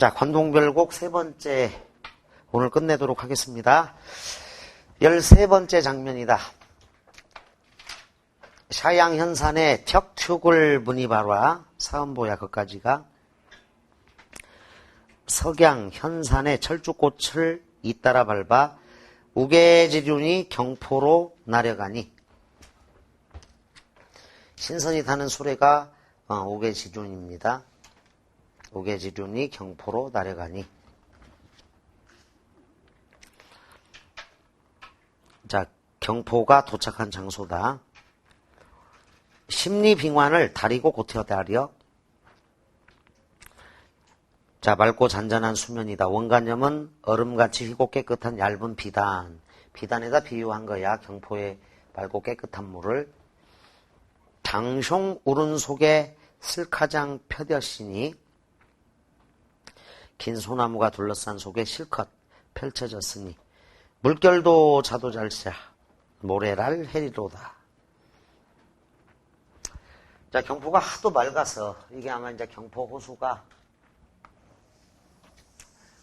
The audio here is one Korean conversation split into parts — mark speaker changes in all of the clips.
Speaker 1: 자, 관동별곡 세 번째 오늘 끝내도록 하겠습니다. 13번째 장면이다. 샤양현산의 벽축을 문이바라 사음보야 거까지가 석양 현산의 철쭉꽃을 잇따라 밟아 우계지륜이 경포로 나려가니 신선이 타는 수레가 우계지륜입니다. 우계지륜이 경포로 나려가니 자, 경포가 도착한 장소다. 십리빙환을 다리고 고태어다려 자, 맑고 잔잔한 수면이다. 원간염은 얼음같이 희고 깨끗한 얇은 비단. 비단에다 비유한 거야. 경포의 맑고 깨끗한 물을. 당숑 우른 속에 슬카장 펴졌으니 긴 소나무가 둘러싼 속에 실컷 펼쳐졌으니 물결도 자도잘샤 모래랄 해리로다. 자, 경포가 하도 맑아서 이게 아마 이제 경포 호수가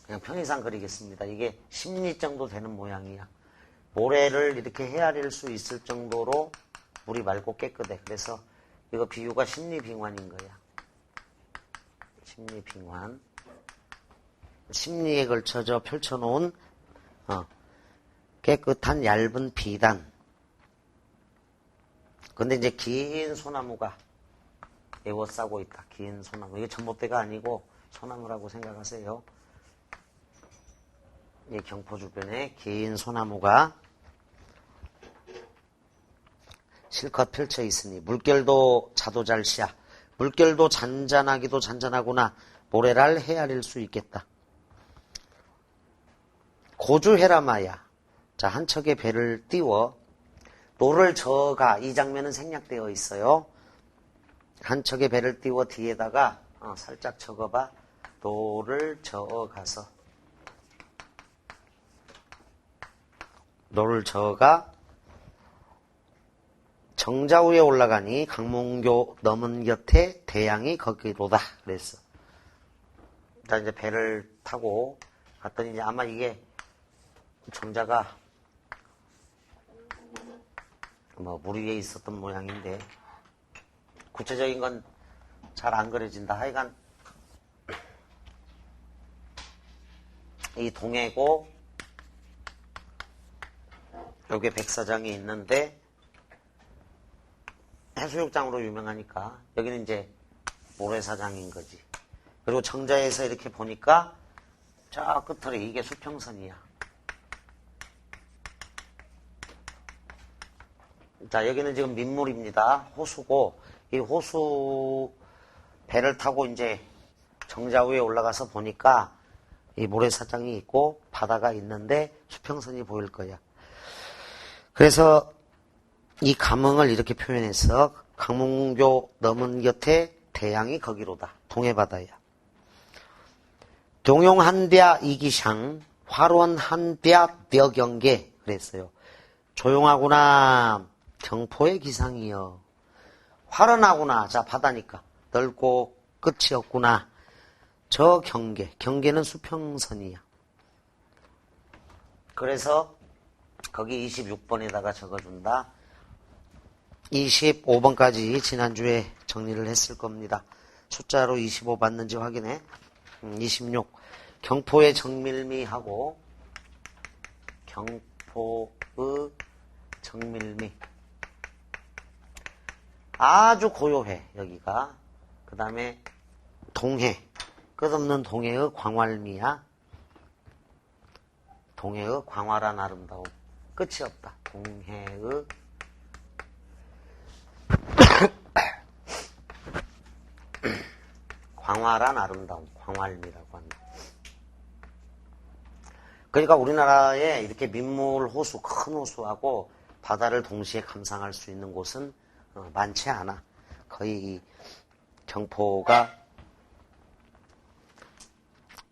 Speaker 1: 그냥 편의상 그리겠습니다. 이게 10리 정도 되는 모양이야. 모래를 이렇게 헤아릴 수 있을 정도로 물이 맑고 깨끗해. 그래서 이거 비유가 십리빙환인 거야. 십리빙환. 십리에 걸쳐져 펼쳐놓은 깨끗한 얇은 비단. 근데 이제 긴 소나무가 에워싸고 있다. 긴 소나무. 이게 전봇대가 아니고 소나무라고 생각하세요. 이 경포 주변에 긴 소나무가 실컷 펼쳐 있으니 물결도 자도잘샤. 물결도 잔잔하기도 잔잔하구나. 모래랄 헤아릴 수 있겠다. 고주해라마야. 자, 한 척의 배를 띄워 노를 저어가. 이 장면은 생략되어 있어요. 한 척의 배를 띄워 뒤에다가 살짝 적어봐. 노를 저어가서. 노를 저어가 정자 위에 올라가니 강몽교 넘은 곁에 대양이 거기로다. 그랬어. 자, 이제 배를 타고 갔더니 이제 아마 이게 정자가 물 위에 있었던 모양인데 구체적인 건 잘 안 그려진다. 하여간 이 동해고 여기에 백사장이 있는데 해수욕장으로 유명하니까 여기는 이제 모래사장인 거지. 그리고 정자에서 이렇게 보니까 저 끝으로 이게 수평선이야. 자, 여기는 지금 민물입니다. 호수고 이 호수 배를 타고 이제 정자 위에 올라가서 보니까 이 모래사장이 있고 바다가 있는데 수평선이 보일 거야. 그래서 이 감흥을 이렇게 표현해서 강문교 넘은 곁에 대양이 거기로다. 동해바다야. 동용한비아 이기샹 화론한비아 벼경계 그랬어요. 조용하구나. 경포의 기상이여. 화른하구나. 자, 바다니까. 넓고 끝이 없구나. 저 경계. 경계는 수평선이야. 그래서 거기 26번에다가 적어준다. 25번까지 지난주에 정리를 했을 겁니다. 숫자로 25 맞는지 확인해. 26. 경포의 정밀미하고 경포의 정밀미. 아주 고요해, 여기가. 그 다음에 동해. 끝없는 동해의 광활미야. 동해의 광활한 아름다움. 끝이 없다. 동해의 광활한 아름다움. 광활미라고 한다. 그러니까 우리나라에 이렇게 민물 호수, 큰 호수하고 바다를 동시에 감상할 수 있는 곳은 많지 않아. 거의 이 경포가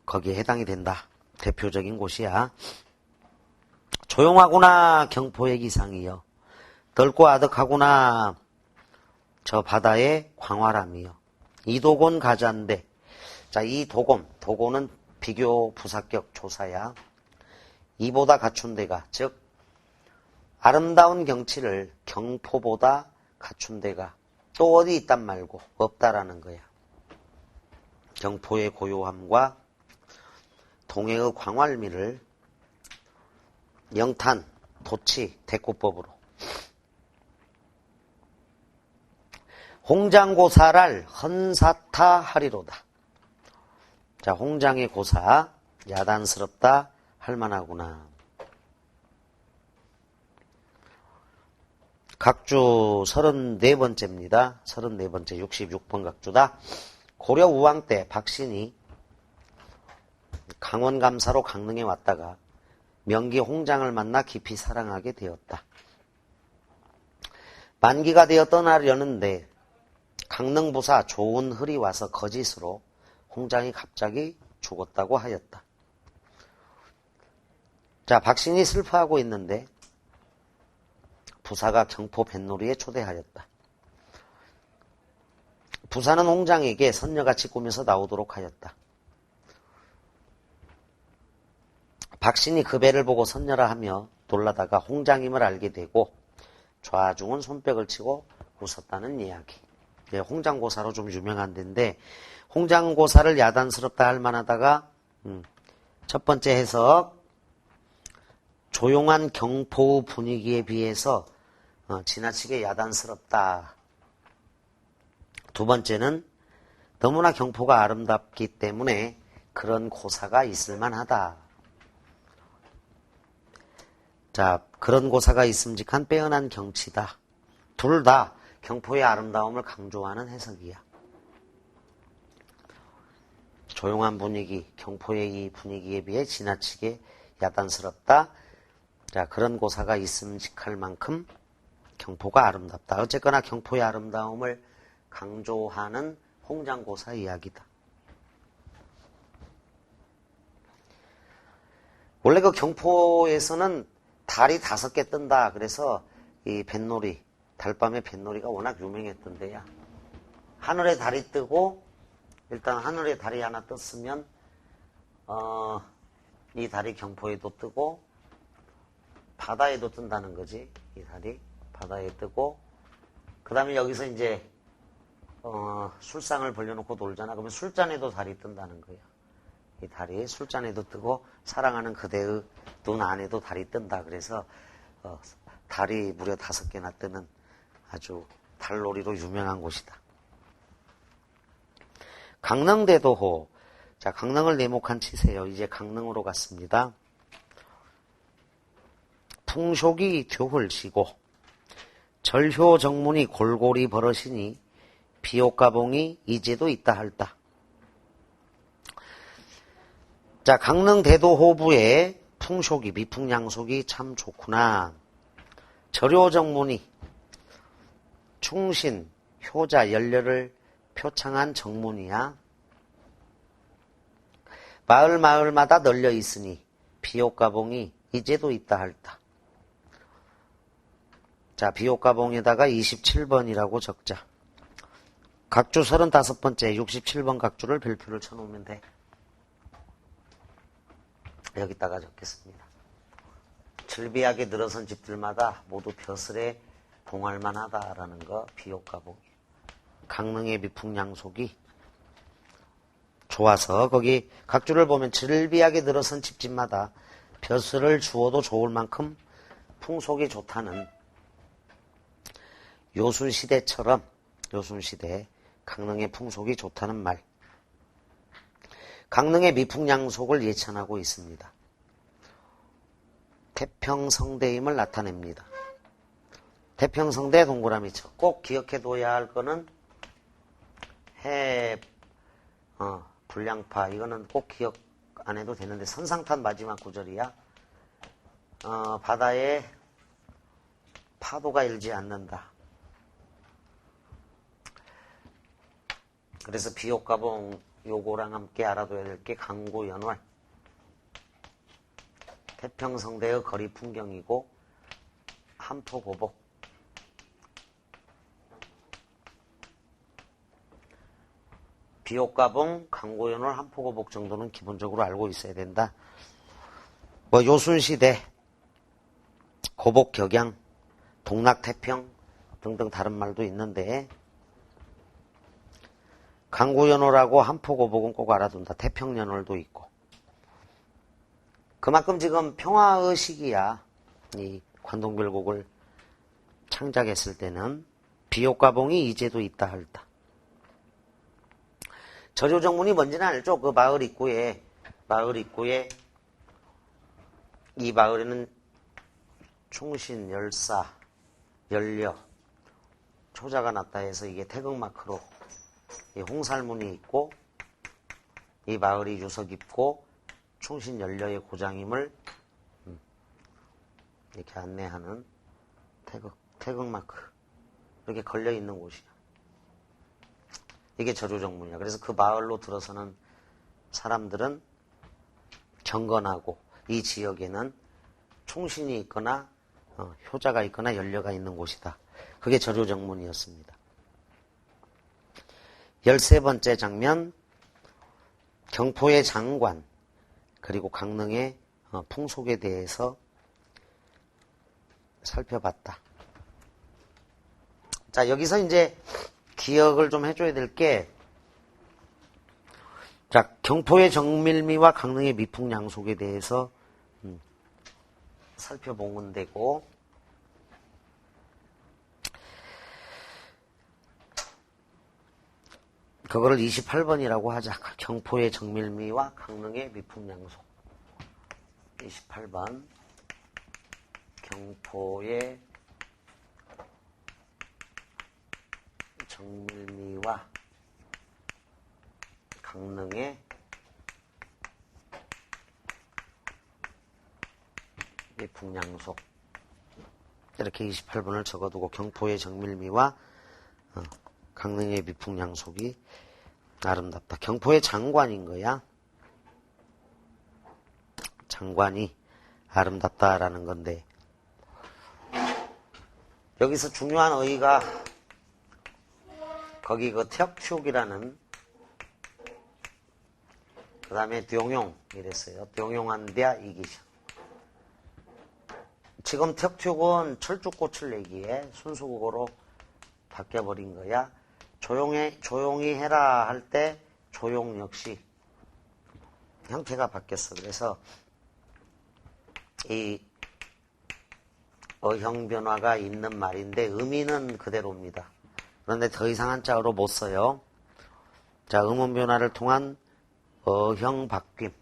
Speaker 1: 거기에 해당이 된다. 대표적인 곳이야. 조용하구나. 경포의 기상이여. 넓고 아득하구나. 저 바다의 광활함이여. 이도곤 가자인데, 자, 이 도곤, 도곤은 비교 부사격 조사야. 이보다 갖춘 데가, 즉 아름다운 경치를 경포보다 갖춘 데가 또 어디 있단 말고 없다라는 거야. 경포의 고요함과 동해의 광활미를 영탄, 도치, 대꾸법으로 홍장고사랄 헌사타하리로다. 자, 홍장의 고사 야단스럽다 할만하구나. 각주 34번째입니다. 34번째 66번 각주다. 고려 우왕 때 박신이 강원감사로 강릉에 왔다가 명기 홍장을 만나 깊이 사랑하게 되었다. 만기가 되어 떠나려는데 강릉부사 조은흘이 와서 거짓으로 홍장이 갑자기 죽었다고 하였다. 자, 박신이 슬퍼하고 있는데 부사가 경포 뱃놀이에 초대하였다. 부사는 홍장에게 선녀같이 꾸며서 나오도록 하였다. 박신이 그 배를 보고 선녀라 하며 놀라다가 홍장임을 알게 되고 좌중은 손뼉을 치고 웃었다는 이야기. 홍장고사로 좀 유명한 데인데 홍장고사를 야단스럽다 할 만하다가 첫 번째 해석 조용한 경포 분위기에 비해서 지나치게 야단스럽다. 두 번째는 너무나 경포가 아름답기 때문에 그런 고사가 있을 만하다. 자, 그런 고사가 있음직한 빼어난 경치다. 둘 다 경포의 아름다움을 강조하는 해석이야. 조용한 분위기, 경포의 이 분위기에 비해 지나치게 야단스럽다. 자, 그런 고사가 있음직할 만큼 경포가 아름답다. 어쨌거나 경포의 아름다움을 강조하는 홍장고사 이야기다. 원래 그 경포에서는 달이 5개 뜬다. 그래서 이 뱃놀이, 달밤의 뱃놀이가 워낙 유명했던 데야. 하늘에 달이 뜨고 일단 하늘에 달이 하나 떴으면 이 달이 경포에도 뜨고 바다에도 뜬다는 거지. 이 달이 바다에 뜨고 그 다음에 여기서 이제 술상을 벌려놓고 놀잖아. 그러면 술잔에도 달이 뜬다는 거야. 이 달이 술잔에도 뜨고 사랑하는 그대의 눈 안에도 달이 뜬다. 그래서 달이 무려 5개나 뜨는 아주 달놀이로 유명한 곳이다. 강릉대도호. 자, 강릉을 내목한 치세요. 이제 강릉으로 갔습니다. 풍속이 교hul시고 절효 정문이 골골이 벌어시니 비옥가봉이 이제도 있다 할다. 자, 강릉 대도호부의 풍속이 미풍양속이 참 좋구나. 절효 정문이 충신, 효자, 연려를 표창한 정문이야. 마을마다 널려 있으니 비옥가봉이 이제도 있다 할다. 자, 비옥가봉에다가 27번이라고 적자. 각주 35번째 67번 각주를 별표를 쳐놓으면 돼. 여기다가 적겠습니다. 즐비하게 늘어선 집들마다 모두 벼슬에 봉할만 하다라는 거 비옥가봉. 강릉의 미풍양속이 좋아서 거기 각주를 보면 즐비하게 늘어선 집집마다 벼슬을 주어도 좋을 만큼 풍속이 좋다는 요순시대처럼 요순시대 강릉의 풍속이 좋다는 말. 강릉의 미풍양속을 예찬하고 있습니다. 태평성대임을 나타냅니다. 태평성대 동그라미 쳐. 꼭 기억해둬야 할 거는 불량파. 이거는 꼭 기억 안 해도 되는데 선상탄 마지막 구절이야. 바다에 파도가 일지 않는다. 그래서 비옥가봉 요거랑 함께 알아둬야 될 게 강구연월. 태평성대의 거리 풍경이고 한포보복. 비옥가봉, 강고연월, 한포고복 정도는 기본적으로 알고 있어야 된다. 뭐 요순시대, 고복격양, 동락태평 등등 다른 말도 있는데 강고연월하고 한포고복은 꼭 알아둔다. 태평연월도 있고. 그만큼 지금 평화의 시기야. 이 관동별곡을 창작했을 때는 비옥가봉이 이제도 있다 할다. 저조정문이 뭔지는 알죠? 그 마을 입구에 이 마을에는 충신, 열사, 연려, 초자가 났다 해서 이게 태극마크로 이 홍살문이 있고 이 마을이 유서 깊고 충신 연려의 고장임을 이렇게 안내하는 태극마크 이렇게 걸려있는 곳이야. 이게 저조정문이야. 그래서 그 마을로 들어서는 사람들은 경건하고 이 지역에는 충신이 있거나 효자가 있거나 연려가 있는 곳이다. 그게 저조정문이었습니다. 13번째 장면, 경포의 장관 그리고 강릉의 풍속에 대해서 살펴봤다. 자, 여기서 이제 기억을 좀 해줘야 될 게, 자, 경포의 정밀미와 강릉의 미풍양속에 대해서 살펴보면 되고, 그거를 28번이라고 하자. 경포의 정밀미와 강릉의 미풍양속. 28번. 경포의 정밀미와 강릉의 미풍양속. 이렇게 28번을 적어두고 경포의 정밀미와 강릉의 미풍양속이 아름답다. 경포의 장관인 거야. 장관이 아름답다라는 건데 여기서 중요한 어휘가 거기 그 턱축이라는 그 다음에 룡용 이랬어요. 룡용한대야 이기셔. 지금 턱축은 철쭉꽃을 내기에 순수국어로 바뀌어버린 거야. 조용히 해라 할 때 조용 역시 형태가 바뀌었어. 그래서 이 어형 변화가 있는 말인데 의미는 그대로입니다. 그런데 더 이상 한자어로 못 써요. 자, 음운 변화를 통한 어형 바뀜.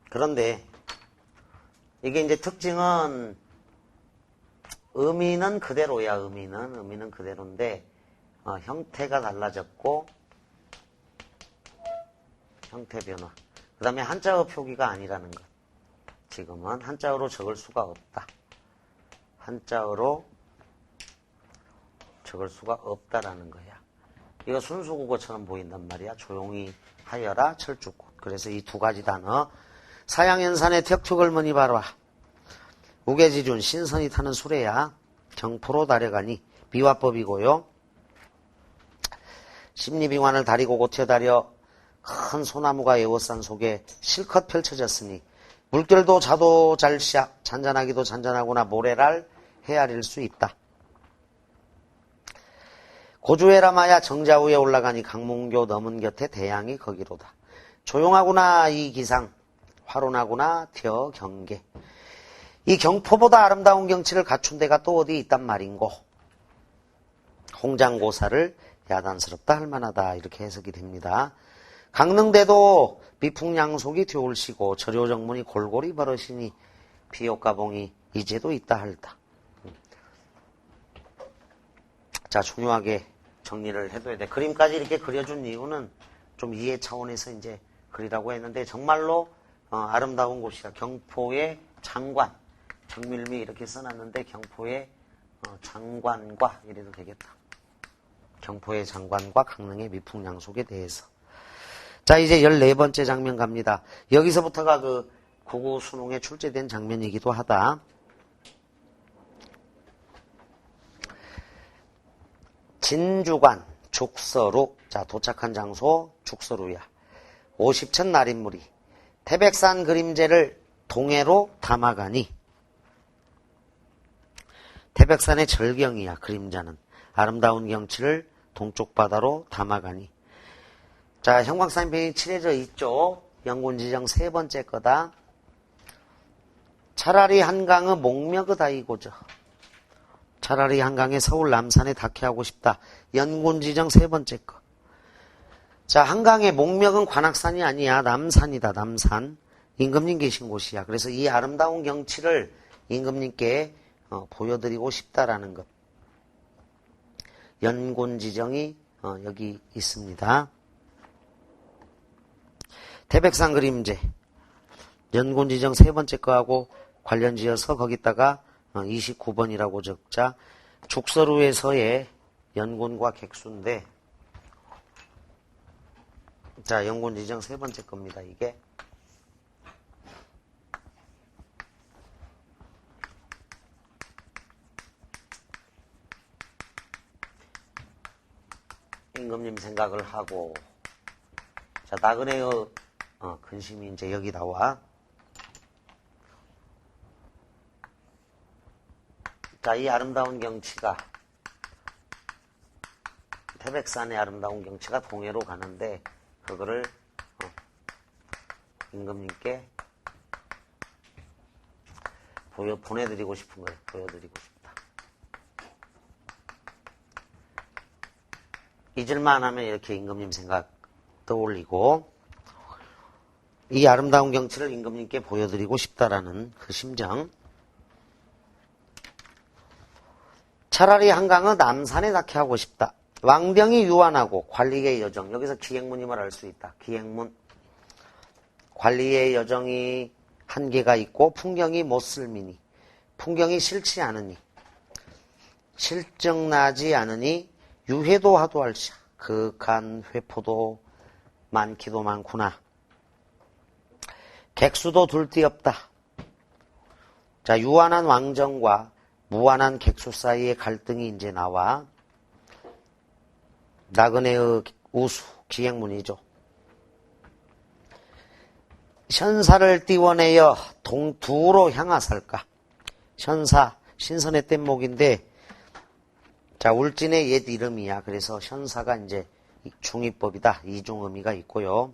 Speaker 1: 그런데 이게 이제 특징은 의미는 그대로야. 의미는 그대로인데 형태가 달라졌고 형태 변화. 그 다음에 한자어 표기가 아니라는 것. 지금은 한자어로 적을 수가 없다. 한자어로 적을 수가 없다라는 거야. 이거 순수국어처럼 보인단 말이야. 조용히 하여라 철쭉꽃. 그래서 이 두 가지 단어. 사양연산의 턱축을머니 봐라. 우계지준 신선이 타는 수레야. 경포로 달려가니 미화법이고요. 십리빙환을 다리고 고튀어다려 큰 소나무가 에워싼 속에 실컷 펼쳐졌으니 물결도 자도 잘시야 잔잔하기도 잔잔하구나 모래랄 헤아릴 수 있다. 고주에라마야 정자 위에 올라가니 강문교 넘은 곁에 대양이 거기로다. 조용하구나 이 기상 화론하구나 텨 경계. 이 경포보다 아름다운 경치를 갖춘 데가 또 어디 있단 말인고. 홍장고사를 야단스럽다 할 만하다 이렇게 해석이 됩니다. 강릉대도 미풍양속이 뒤올시고 저료정문이 골골이 벌어시니 비옥가봉이 이제도 있다 할다. 자, 중요하게 정리를 해둬야 돼. 그림까지 이렇게 그려준 이유는 좀 이해 차원에서 이제 그리라고 했는데 정말로 아름다운 곳이야. 경포의 장관, 정밀미 이렇게 써놨는데 경포의 장관과 이래도 되겠다. 경포의 장관과 강릉의 미풍양속에 대해서. 자, 이제 14번째 장면 갑니다. 여기서부터가 그 국어 수능에 출제된 장면이기도 하다. 진주관, 죽서루. 자, 도착한 장소 죽서루야. 50천 날인물이 태백산 그림제를 동해로 담아가니. 태백산의 절경이야, 그림자는. 아름다운 경치를 동쪽 바다로 담아가니. 자, 형광사인펜이 칠해져 있죠. 영군지정 세 번째 거다. 차라리 한강의 목명의 이고죠. 차라리 한강에 서울 남산에 닿게 하고 싶다. 연군지정 세 번째 거. 자, 한강의 목명은 관악산이 아니야. 남산이다, 남산. 임금님 계신 곳이야. 그래서 이 아름다운 경치를 임금님께 보여드리고 싶다라는 것. 연군지정이 여기 있습니다. 태백산 그림제. 연군지정 세 번째 거하고 관련 지어서 거기다가 29번이라고 적자. 죽서루에서의 연군과 객수인데, 자, 연군지정 세 번째 겁니다, 이게. 임금님 생각을 하고, 자, 나그네의 근심이 이제 여기 나와. 자, 이 아름다운 경치가, 태백산의 아름다운 경치가 동해로 가는데, 그거를 임금님께 보내드리고 싶은 거예요. 보여드리고 싶다. 잊을만 하면 이렇게 임금님 생각 떠올리고, 이 아름다운 경치를 임금님께 보여드리고 싶다라는 그 심정. 차라리 한강은 남산에 닿게 하고 싶다. 왕병이 유한하고 관리의 여정. 여기서 기행문임을 알 수 있다. 기행문. 관리의 여정이 한계가 있고 풍경이 못쓸미니. 풍경이 싫지 않으니. 실정나지 않으니 유해도 하도 할시야. 극한 회포도 많기도 많구나. 객수도 둘 데 없다. 자, 유한한 왕정과 무한한 객수 사이의 갈등이 이제 나와. 나그네의 우수, 기행문이죠. 현사를 띄워내어 동두로 향하살까. 현사, 신선의 뗏목인데, 자, 울진의 옛 이름이야. 그래서 현사가 이제 중의법이다. 이중 의미가 있고요.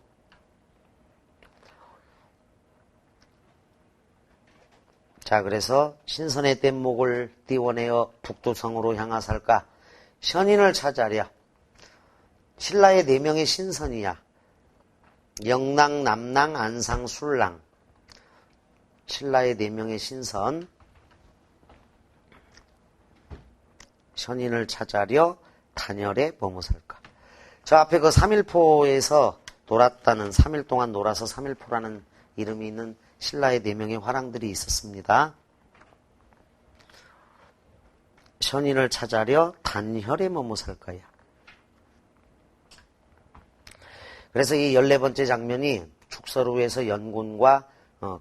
Speaker 1: 자, 그래서 신선의 뗏목을 띄워내어 북두성으로 향하살까. 현인을 찾아랴. 신라의 4명의 신선이야. 영랑, 남랑, 안상, 술랑. 신라의 4명의 신선. 현인을 찾아려 단열에 머무살까. 저 앞에 그 3일포에서 놀았다는, 3일 동안 놀아서 3일포라는 이름이 있는 신라의 4명의 화랑들이 있었습니다. 현인을 찾아려 단혈에 머무살까야. 그래서 이 14번째 장면이 죽서루에서 연군과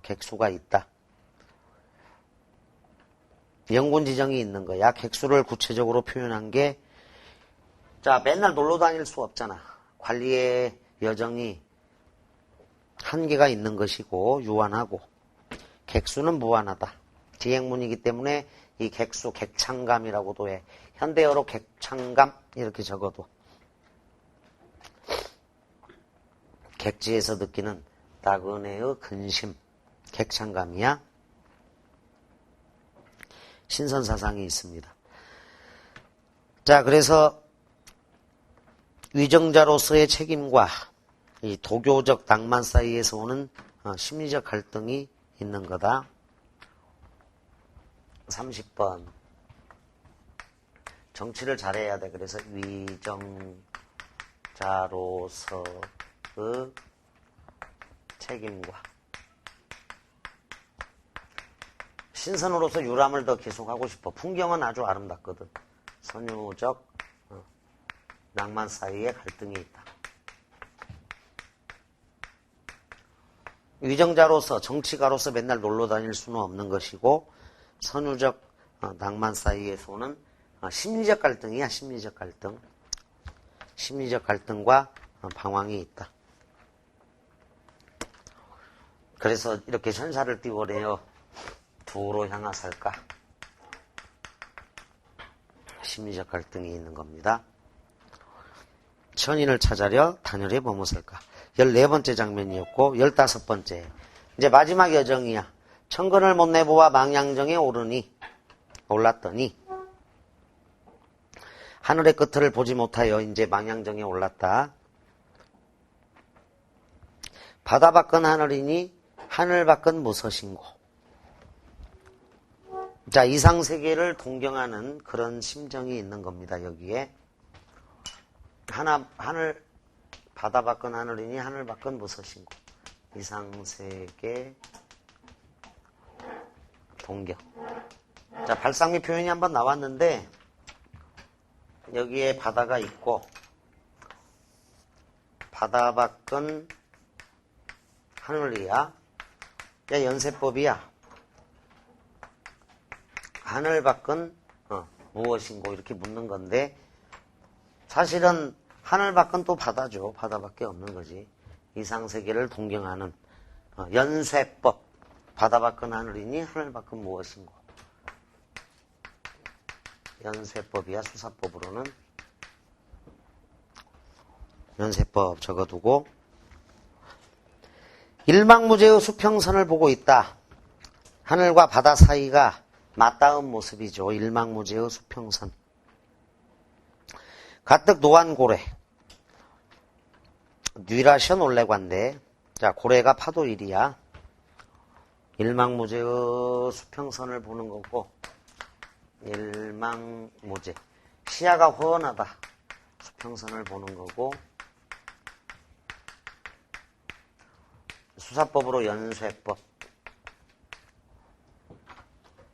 Speaker 1: 객수가 있다. 연군 지정이 있는 거야. 객수를 구체적으로 표현한 게, 자, 맨날 놀러 다닐 수 없잖아. 관리의 여정이 한계가 있는 것이고 유한하고, 객수는 무한하다. 기행문이기 때문에 이 객수, 객창감이라고도 해. 현대어로 객창감 이렇게 적어도 객지에서 느끼는 나그네의 근심, 객창감이야. 신선사상이 있습니다. 자, 그래서 위정자로서의 책임과 이 도교적 낭만 사이에서 오는 심리적 갈등이 있는 거다. 30번. 정치를 잘해야 돼. 그래서 위정자로서의 책임과 신선으로서 유람을 더 계속하고 싶어. 풍경은 아주 아름답거든. 선유적 낭만 사이에 갈등이 있다. 위정자로서, 정치가로서 맨날 놀러 다닐 수는 없는 것이고, 선유적 낭만 사이에서 오는 심리적 갈등이야. 심리적 갈등. 심리적 갈등과 방황이 있다. 그래서 이렇게 현사를 띄워내어 두로 향하살까? 심리적 갈등이 있는 겁니다. 천인을 찾아려 단열에 머무살까? 14번째 장면이었고 15번째 이제 마지막 여정이야. 천근을 못 내보아 망양정에 올랐더니 하늘의 끝을 보지 못하여 이제 망양정에 올랐다. 바다 밖은 하늘이니 하늘 밖은 무엇인고. 자, 이상세계를 동경하는 그런 심정이 있는 겁니다. 여기에 바다 밖은 하늘이니 하늘 밖은 무엇인고. 이상세계 동경. 자, 발상미 표현이 한번 나왔는데 여기에 바다가 있고 바다 밖은 하늘이야. 야, 연세법이야. 하늘 밖은 무엇인고 이렇게 묻는 건데 사실은 하늘 밖은 또 바다죠. 바다밖에 없는 거지. 이상세계를 동경하는 연쇄법. 바다 밖은 하늘이니 하늘 밖은 무엇인고. 연쇄법이야. 수사법으로는 연쇄법 적어두고 일망무제의 수평선을 보고 있다. 하늘과 바다 사이가 맞닿은 모습이죠. 일망무제의 수평선. 가뜩 노안고래. 뉘라션 올레관데. 자, 고래가 파도 1이야. 일망무제의 수평선을 보는 거고. 일망무제. 시야가 훤하다. 수평선을 보는 거고. 수사법으로 연쇄법.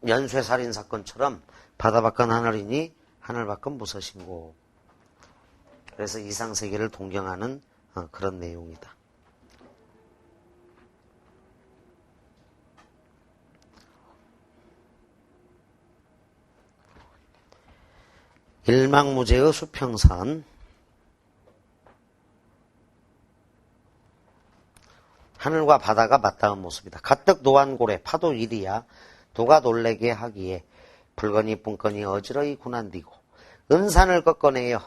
Speaker 1: 연쇄살인사건처럼 바다 밖은 하늘이니 하늘 밖은 무엇인고. 그래서 이상세계를 동경하는 그런 내용이다. 일망무제의 수평선. 하늘과 바다가 맞닿은 모습이다. 가뜩 노안고래 파도 1이야. 누가 놀래게 하기에 불거니 뿜거니 어지러이 군한디고 은산을 꺾어내요.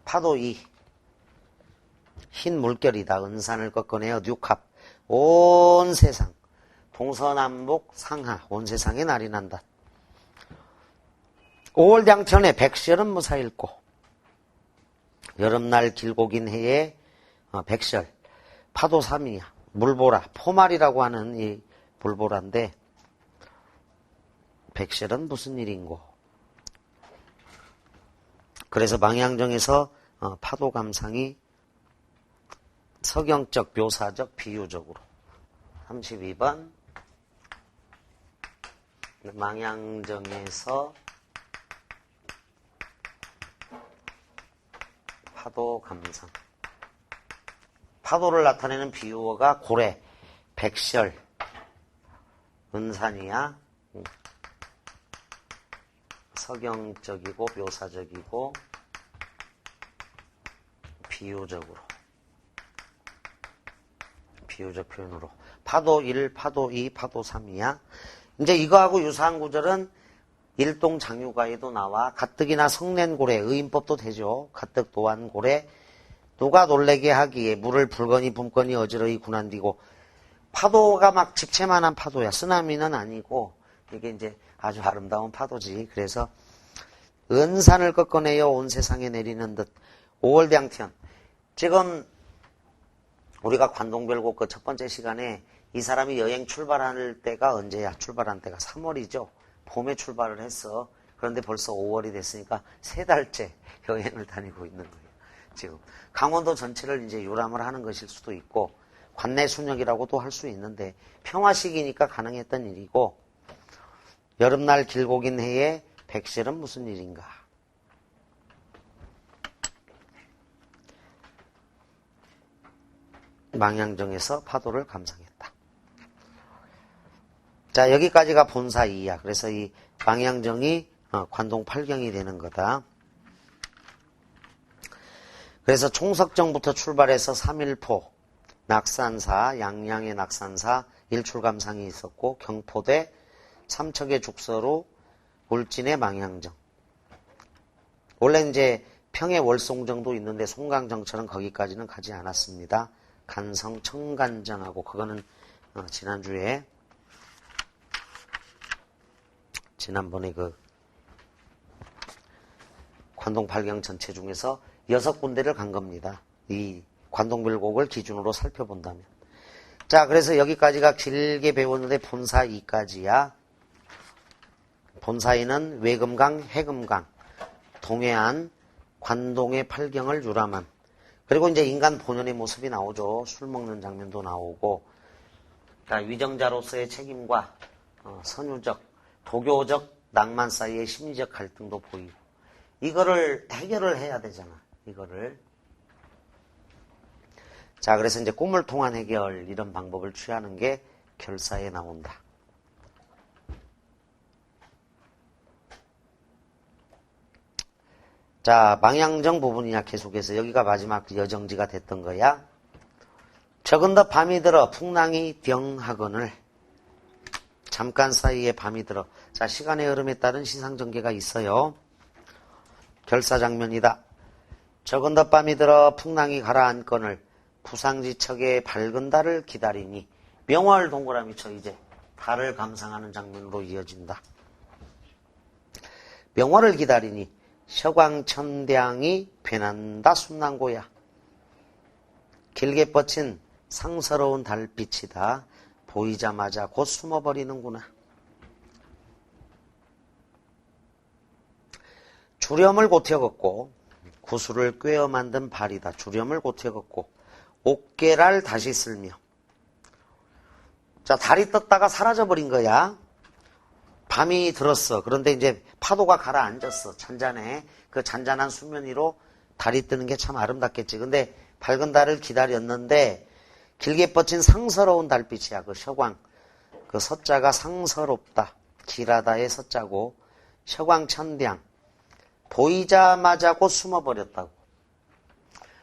Speaker 1: 파도 2. 흰 물결이다. 은산을 꺾어내어 뉴캅. 온 세상 동서남북 상하 온 세상에 날이 난다. 5월 양천에 백설은 무사일고 여름날 길고 긴 해에 백설 파도 3이야. 물보라 포말이라고 하는 이 물보라인데 백설은 무슨 일인고. 그래서 망양정에서 파도 감상이 서경적, 묘사적, 비유적으로 32번 망양정에서 파도 감상. 파도를 나타내는 비유어가 고래, 백설, 은산이야. 서경적이고 묘사적이고 비유적 표현으로 파도 1, 파도 2, 파도 3이야. 이제 이거하고 유사한 구절은 일동장유가에도 나와. 가뜩이나 성낸고래, 의인법도 되죠. 가뜩 노안고래 누가 놀래게 하기에 물을 불거니 붐거니 어지러이 군한디고. 파도가 막 집채만한 파도야. 쓰나미는 아니고 이게 이제 아주 아름다운 파도지. 그래서 은산을 꺾어내어 온 세상에 내리는 듯. 5월대양천. 지금 우리가 관동별곡 그 첫 번째 시간에 이 사람이 여행 출발할 때가 언제야? 출발한 때가 3월이죠. 봄에 출발을 했어. 그런데 벌써 5월이 됐으니까 3달째 여행을 다니고 있는 거예요. 지금 강원도 전체를 이제 유람을 하는 것일 수도 있고 관내 순역이라고도 할 수 있는데 평화시기니까 가능했던 일이고 여름날 길고 긴 해에 백설은 무슨 일인가. 망양정에서 파도를 감상했다. 자, 여기까지가 본사 2야. 그래서 이 망양정이 관동 8경이 되는 거다. 그래서 총석정부터 출발해서 3.1포, 낙산사, 양양의 낙산사, 일출감상이 있었고 경포대, 삼척의 죽서루, 울진의 망향정. 원래 이제 평의 월송정도 있는데 송강정처럼 거기까지는 가지 않았습니다. 간성 청간정하고 그거는 지난번에 그 관동 발경 전체 중에서 6군데를 간 겁니다. 이 관동별곡을 기준으로 살펴본다면. 자, 그래서 여기까지가 길게 배웠는데 본사 2까지야. 본사 2는 외금강, 해금강, 동해안, 관동의 팔경을 유람한. 그리고 이제 인간 본연의 모습이 나오죠. 술 먹는 장면도 나오고. 자, 위정자로서의 책임과 선유적, 도교적 낭만 사이의 심리적 갈등도 보이고. 이거를 해결을 해야 되잖아. 이거를. 자, 그래서 이제 꿈을 통한 해결 이런 방법을 취하는 게 결사에 나온다. 자, 망향정 부분이야 계속해서 여기가 마지막 여정지가 됐던 거야. 적은더 밤이 들어 풍랑이 병하거늘. 잠깐 사이에 밤이 들어. 자, 시간의 흐름에 따른 시상전개가 있어요. 결사장면이다. 적은더 밤이 들어 풍랑이 가라앉거늘 부상지척의 밝은 달을 기다리니. 명월 동그라미 쳐. 이제 달을 감상하는 장면으로 이어진다. 명월을 기다리니 셔광천대양이 변한다 숨난고야. 길게 뻗친 상서로운 달빛이다. 보이자마자 곧 숨어버리는구나. 주렴을 고티어 걷고 구슬을 꿰어 만든 발이다. 주렴을 고티어 걷고 옥계랄 다시 쓸며. 자, 달이 떴다가 사라져버린 거야. 밤이 들었어. 그런데 이제 파도가 가라앉았어. 잔잔해. 그 잔잔한 수면 위로 달이 뜨는 게 참 아름답겠지. 근데 밝은 달을 기다렸는데 길게 뻗친 상서로운 달빛이야. 그 셔광. 그 서자가 상서롭다. 길하다의 서자고 셔광천대양. 보이자마자 곧 숨어버렸다고.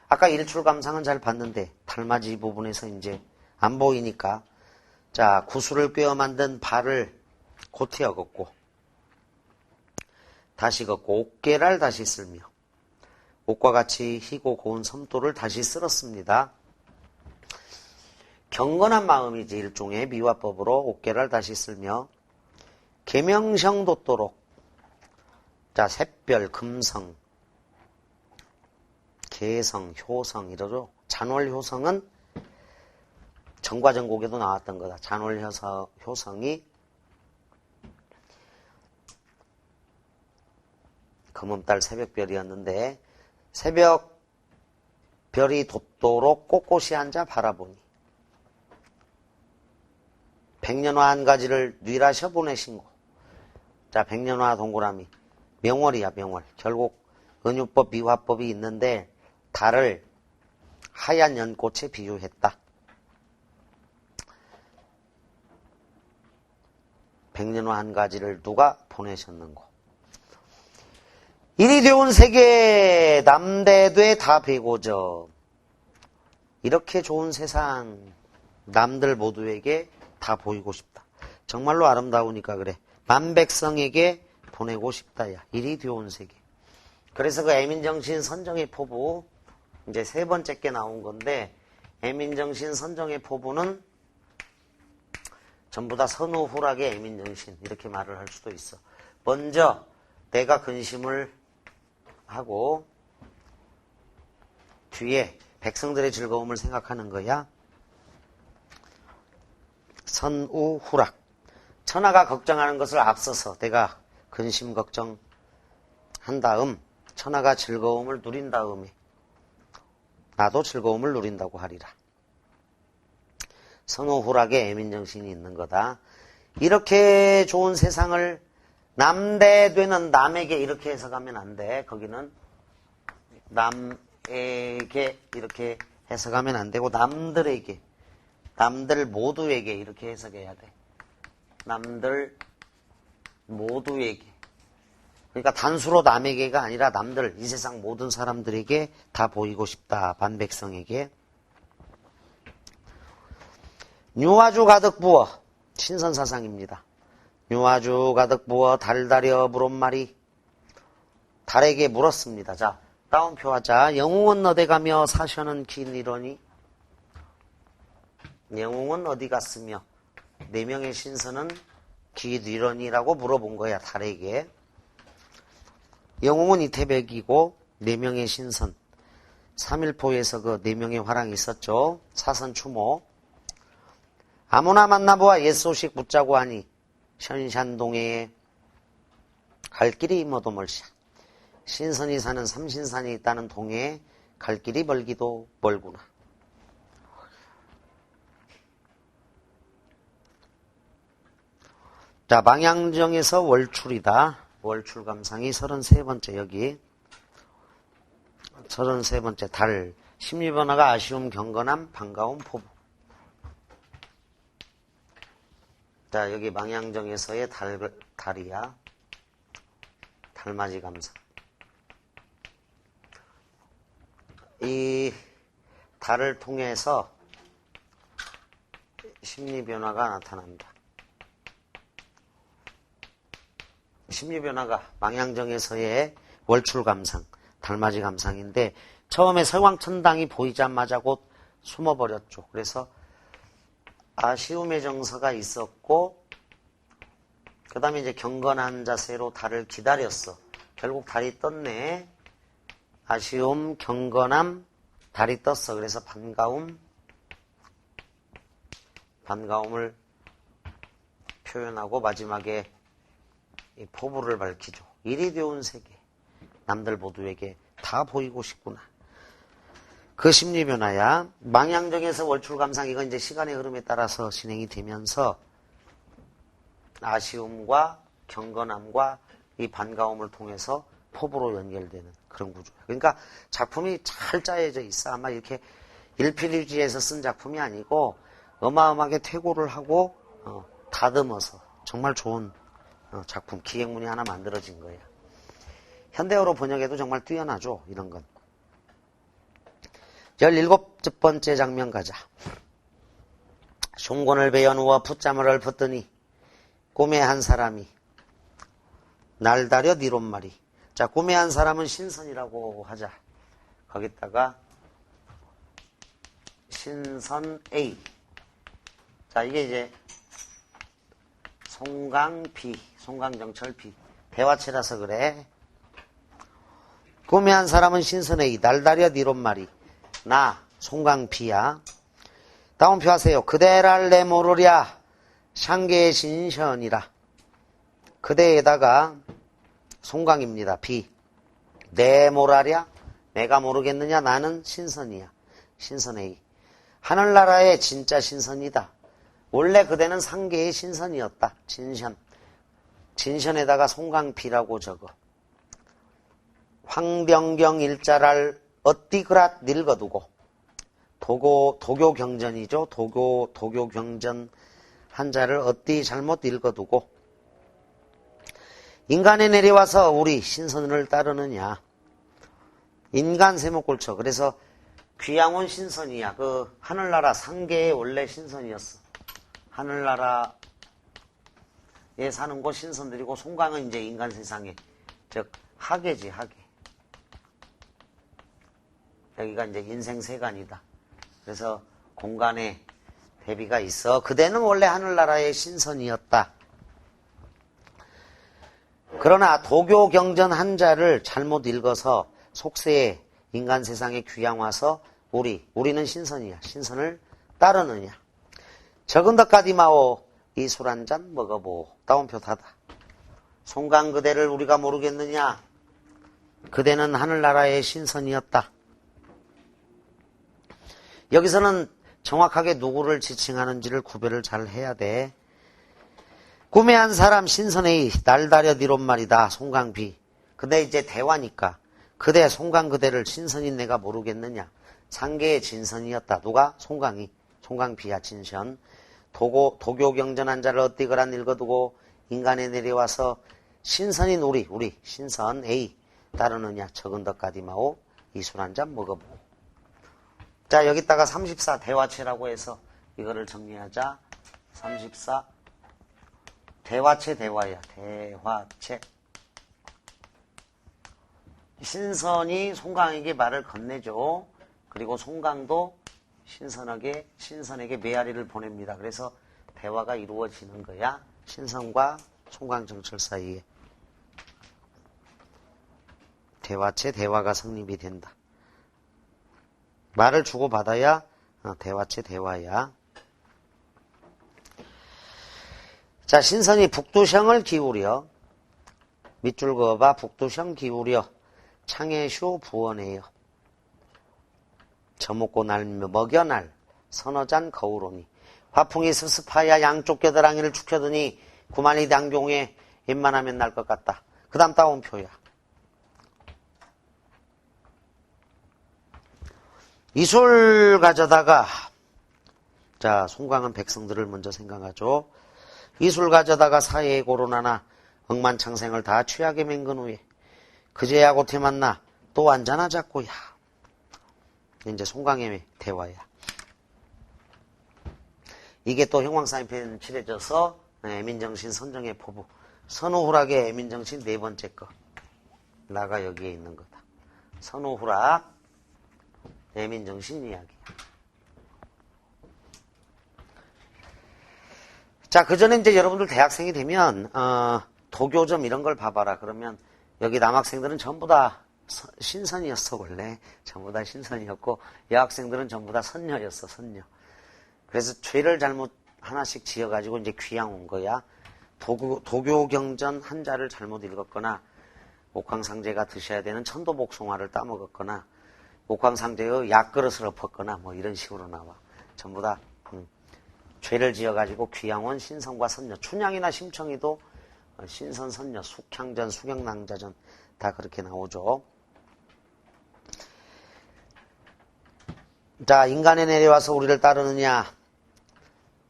Speaker 1: 아까 일출감상은 잘 봤는데 달맞이 부분에서 이제 안 보이니까 자, 구슬을 꿰어 만든 발을 고티어 걷고 다시 걷고 옥계랄 다시 쓸며 옥과 같이 희고 고운 섬도를 다시 쓸었습니다. 경건한 마음이지. 일종의 미화법으로 옥계랄 다시 쓸며 계명성 돋도록. 자, 샛별, 금성, 개성, 효성 이러죠. 잔월효성은 정과정곡에도 나왔던 거다. 잔월효성이 금음달 새벽별이었는데 새벽별이 돋도록 꼿꼿이 앉아 바라보니 백년화 한 가지를 뉘라셔 보내신고. 자, 백년화 동그라미 명월이야. 명월. 결국 은유법 미화법이 있는데 달을 하얀 연꽃에 비유했다. 백년화 한 가지를 누가 보내셨는고. 이리 되온 세계 남대돼 다 배고져. 이렇게 좋은 세상 남들 모두에게 다 보이고 싶다. 정말로 아름다우니까 그래. 만백성에게 보내고 싶다야. 이리 되온 세계. 그래서 그 애민정신 선정의 포부 이제 세 번째 게 나온 건데 애민정신 선정의 포부는 전부 다 선우후락의 애민정신 이렇게 말을 할 수도 있어. 먼저 내가 근심을 하고 뒤에 백성들의 즐거움을 생각하는 거야. 선우후락. 천하가 걱정하는 것을 앞서서 내가 근심 걱정한 다음 천하가 즐거움을 누린 다음에 나도 즐거움을 누린다고 하리라. 선호후락의 애민정신이 있는 거다. 이렇게 좋은 세상을 남대되는 남에게 이렇게 해석하면 안 돼. 거기는 남에게 이렇게 해석하면 안 되고 남들에게, 남들 모두에게 이렇게 해석해야 돼. 남들 모두에게. 그러니까 단수로 남에게가 아니라 남들, 이 세상 모든 사람들에게 다 보이고 싶다. 반백성에게. 유아주 가득 부어. 신선사상입니다. 유아주 가득 부어 달달여 물었말이. 달에게 물었습니다. 자, 따옴표 하자. 영웅은 어디 가며 사셔는 긴 이러니. 영웅은 어디 갔으며 네 명의 신선은 긴 이러니라고 물어본 거야. 달에게. 영웅은 이태백이고 네 명의 신선. 3.1포에서 그 네 명의 화랑이 있었죠. 사선 추모. 아무나 만나보아 옛 소식 묻자고 하니 션샨동해에 갈 길이 뭐도 멀샤. 신선이 사는 삼신산이 있다는 동해에 갈 길이 멀기도 멀구나. 자, 망양정에서 월출이다. 월출 감상이 33번째 여기. 33번째 달. 심리변화가 아쉬움 경건함 반가움 포부. 자, 여기 망양정에서의 달이야. 달맞이 감상. 이 달을 통해서 심리변화가 나타난다. 심리변화가 망양정에서의 월출 감상, 달맞이 감상인데 처음에 서왕천당이 보이자마자 곧 숨어버렸죠. 그래서 아쉬움의 정서가 있었고 그 다음에 이제 경건한 자세로 달을 기다렸어. 결국 달이 떴네. 아쉬움, 경건함, 달이 떴어. 그래서 반가움을 표현하고 마지막에 이 포부를 밝히죠. 이리되온 세계. 남들 모두에게 다 보이고 싶구나. 그 심리변화야. 망양정에서 월출감상 이건 이제 시간의 흐름에 따라서 진행이 되면서 아쉬움과 경건함과 이 반가움을 통해서 포부로 연결되는 그런 구조야. 그러니까 작품이 잘 짜여져 있어. 아마 이렇게 일필휘지에서 쓴 작품이 아니고 어마어마하게 퇴고를 하고 다듬어서 정말 좋은 작품, 기획문이 하나 만들어진 거예요. 현대어로 번역해도 정말 뛰어나죠. 이런 건. 17번째 장면 가자. 숑곤을 베어 누워 풋잠을 읊었더니 꿈의 한 사람이 날다려 니론말이. 자, 꿈의 한 사람은 신선이라고 하자. 거기다가 신선 A. 자, 이게 이제 송강비, 송강정철비. 대화체라서 그래. 꿈의 한 사람은 신선 A. 날다려 니론말이. 나 송강비야. 다운표 하세요. 그대랄 내 모르랴 샹계의 신선이라. 그대에다가 송강입니다. 비. 내 모라랴 내가 모르겠느냐. 나는 신선이야. 신선 A. 하늘나라의 진짜 신선이다. 원래 그대는 상계의 신선이었다. 진션. 진션에다가 송강비라고 적어. 황병경 일자랄 어띠 그랏 늙어두고. 도교 경전이죠. 도교 경전 한자를 어띠 잘못 읽어두고. 인간에 내려와서 우리 신선을 따르느냐. 인간 세목골쳐. 그래서 귀양온 신선이야. 그 하늘나라 상계의 원래 신선이었어. 하늘나라에 사는 곳 신선들이고 송강은 이제 인간 세상에 즉 하계지 하계. 여기가 이제 인생 세간이다. 그래서 공간에 대비가 있어. 그대는 원래 하늘나라의 신선이었다. 그러나 도교 경전 한자를 잘못 읽어서 속세에 인간 세상에 귀양 와서 우리는 신선이야. 신선을 따르느냐. 적은 덕까디 마오 이 술 한잔 먹어보. 따옴표 닫아. 송강 그대를 우리가 모르겠느냐. 그대는 하늘나라의 신선이었다. 여기서는 정확하게 누구를 지칭하는지를 구별을 잘 해야 돼. 꿈의 한 사람 신선의 날다려 니론 말이다. 송강비. 근데 이제 대화니까 그대 송강 그대를 신선인 내가 모르겠느냐. 상계의 진선이었다. 누가? 송강이. 송강비야 진선. 도교 경전 한자를 어띠 그란 읽어두고 인간에 내려와서 신선인 우리 신선 A 따르느냐 적은 덕 가디마오 이 술 한 잔 먹어보고. 자, 여기다가 34 대화체라고 해서 이거를 정리하자. 34 대화체 대화야. 대화체. 신선이 송강에게 말을 건네죠. 그리고 송강도 신선에게 메아리를 보냅니다. 그래서 대화가 이루어지는 거야. 신선과 송강정철 사이에. 대화체 대화가 성립이 된다. 말을 주고받아야 대화체 대화야. 자, 신선이 북두성을 기울여 밑줄 그어봐. 북두성 기울여 창해슈 부원해요. 저먹고 날 먹여 날 서너잔 거울오니 화풍이 습습하야 양쪽 겨드랑이를 축혀드니 구만이 당경에 웬만하면 날 것 같다. 그 다음 따옴표야. 이술 가져다가 자, 송강은 백성들을 먼저 생각하죠. 이술 가져다가 사회의 고로나나 억만창생을 다 취하게 맹근 후에 그제야 고태 만나 또 앉아나 잡고야. 이제 송강의 대화야. 이게 또 형광사인편 칠해져서 애민정신 선정의 포부 선우후락의 애민정신 네 번째 거 나가 여기에 있는 거다. 선우후락 애민정신 이야기야. 자, 그 전에 이제 여러분들 대학생이 되면 도교점 이런 걸 봐봐라. 그러면 여기 남학생들은 전부 다 신선이었어. 원래 전부 다 신선이었고 여학생들은 전부 다 선녀였어. 선녀. 그래서 죄를 잘못 하나씩 지어가지고 이제 귀양 온 거야. 도교경전 한자를 잘못 읽었거나 옥황상제가 드셔야 되는 천도복송화를 따먹었거나 옥황상제의 약그릇을 엎었거나 뭐 이런 식으로 나와. 전부 다 죄를 지어가지고 귀양 온 신선과 선녀. 춘향이나 심청이도 신선, 선녀, 숙향전, 수경낭자전 다 그렇게 나오죠. 자, 인간에 내려와서 우리를 따르느냐.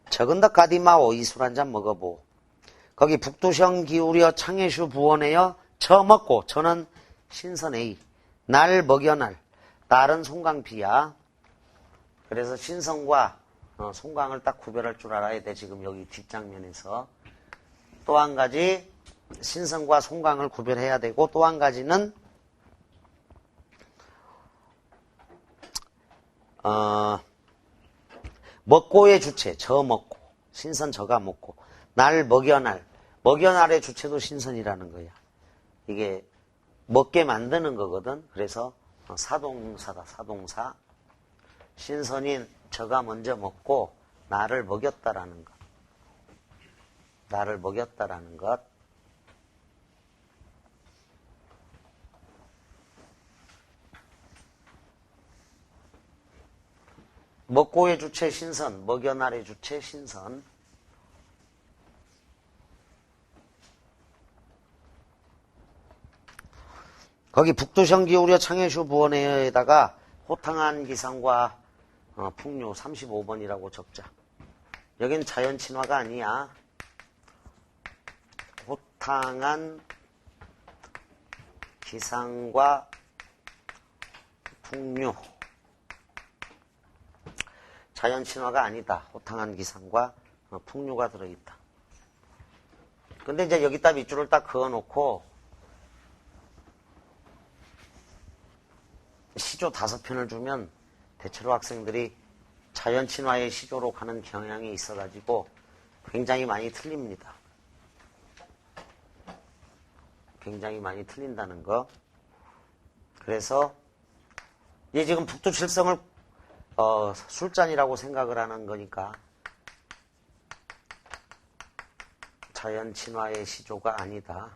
Speaker 1: 적은 덕 가디마오 이 술 한 잔 먹어보. 거기 북두성 기울여 창해슈 부원해여 저 먹고 저는 신선 A 날 먹여 날 딸은 송강비야. 그래서 신선과 송강을 딱 구별할 줄 알아야 돼. 지금 여기 뒷장면에서. 또 한 가지 신선과 송강을 구별해야 되고 또 한 가지는 먹고의 주체 저 먹고 신선 저가 먹고 날 먹여 날의 주체도 신선이라는 거야. 이게 먹게 만드는 거거든. 그래서 사동사다. 사동사. 신선인 저가 먼저 먹고 나를 먹였다라는 것. 나를 먹였다라는 것. 먹고의 주체 신선, 먹여날의 주체 신선. 거기 북두성 기울여 창해슈 부원에다가 호탕한 기상과 풍류 35번이라고 적자. 여긴 자연 친화가 아니야. 호탕한 기상과 풍류. 자연 친화가 아니다. 호탕한 기상과 풍류가 들어있다. 근데 이제 여기다 밑줄을 딱 그어놓고 시조 5편을 주면 대체로 학생들이 자연 친화의 시조로 가는 경향이 있어가지고 굉장히 많이 틀립니다. 굉장히 많이 틀린다는 거. 그래서 이게 지금 북두칠성을 술잔이라고 생각을 하는 거니까 자연 친화의 시조가 아니다.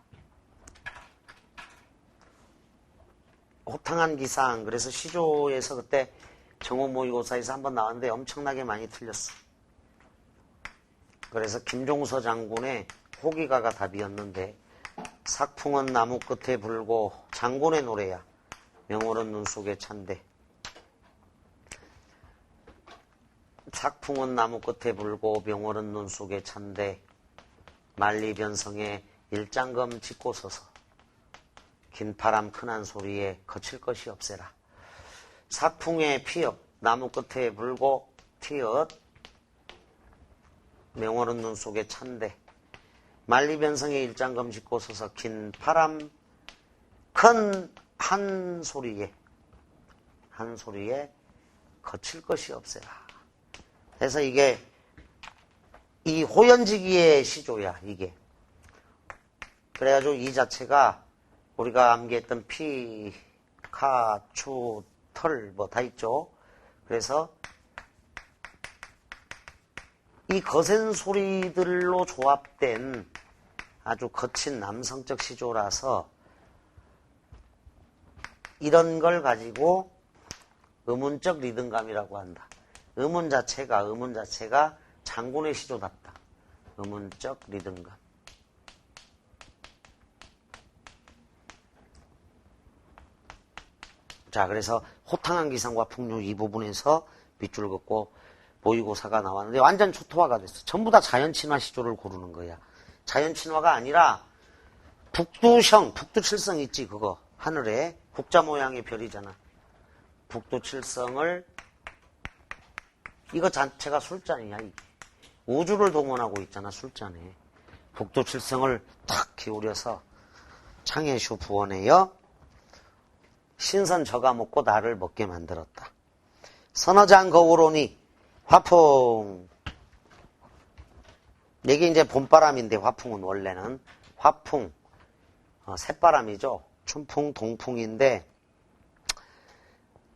Speaker 1: 호탕한 기상. 그래서 시조에서 그때 정오 모의고사에서 한번 나왔는데 엄청나게 많이 틀렸어. 그래서 김종서 장군의 호기가가 답이었는데 삭풍은 나무 끝에 불고 장군의 노래야. 명월은 눈 속에 찬데. 삭풍은 나무 끝에 불고 명월은 눈 속에 찬데 만리변성에 일장금 짚고 서서 긴 바람 큰한 소리에 거칠 것이 없애라. 사풍에 피업 나무 끝에 불고 티엇 명월은 눈 속에 찬데 만리변성의 일장금 짚고 서서 긴 바람 큰 한 소리에 거칠 것이 없애라. 그래서 이게 이 호연지기의 시조야 이게. 그래가지고 이 자체가 우리가 암기했던 피, 카, 추, 털 뭐 다 있죠. 그래서 이 거센 소리들로 조합된 아주 거친 남성적 시조라서 이런 걸 가지고 음운적 리듬감이라고 한다. 음운 자체가 장군의 시조답다. 음운적 리듬감. 자, 그래서 호탕한 기상과 풍류 이 부분에서 밑줄 긋고 모의고사가 나왔는데 완전 초토화가 됐어. 전부 다 자연친화 시조를 고르는 거야. 자연친화가 아니라 북두칠성 있지 그거. 하늘에 국자 모양의 별이잖아. 북두칠성을 이거 자체가 술잔이야 이게. 우주를 동원하고 있잖아 술잔에. 북두칠성을 탁 기울여서 창해슈 부원하여 신선 저가 먹고 나를 먹게 만들었다. 선어장 거우로니 화풍. 이게 이제 봄바람인데 화풍은 원래는 화풍 새바람이죠. 춘풍 동풍인데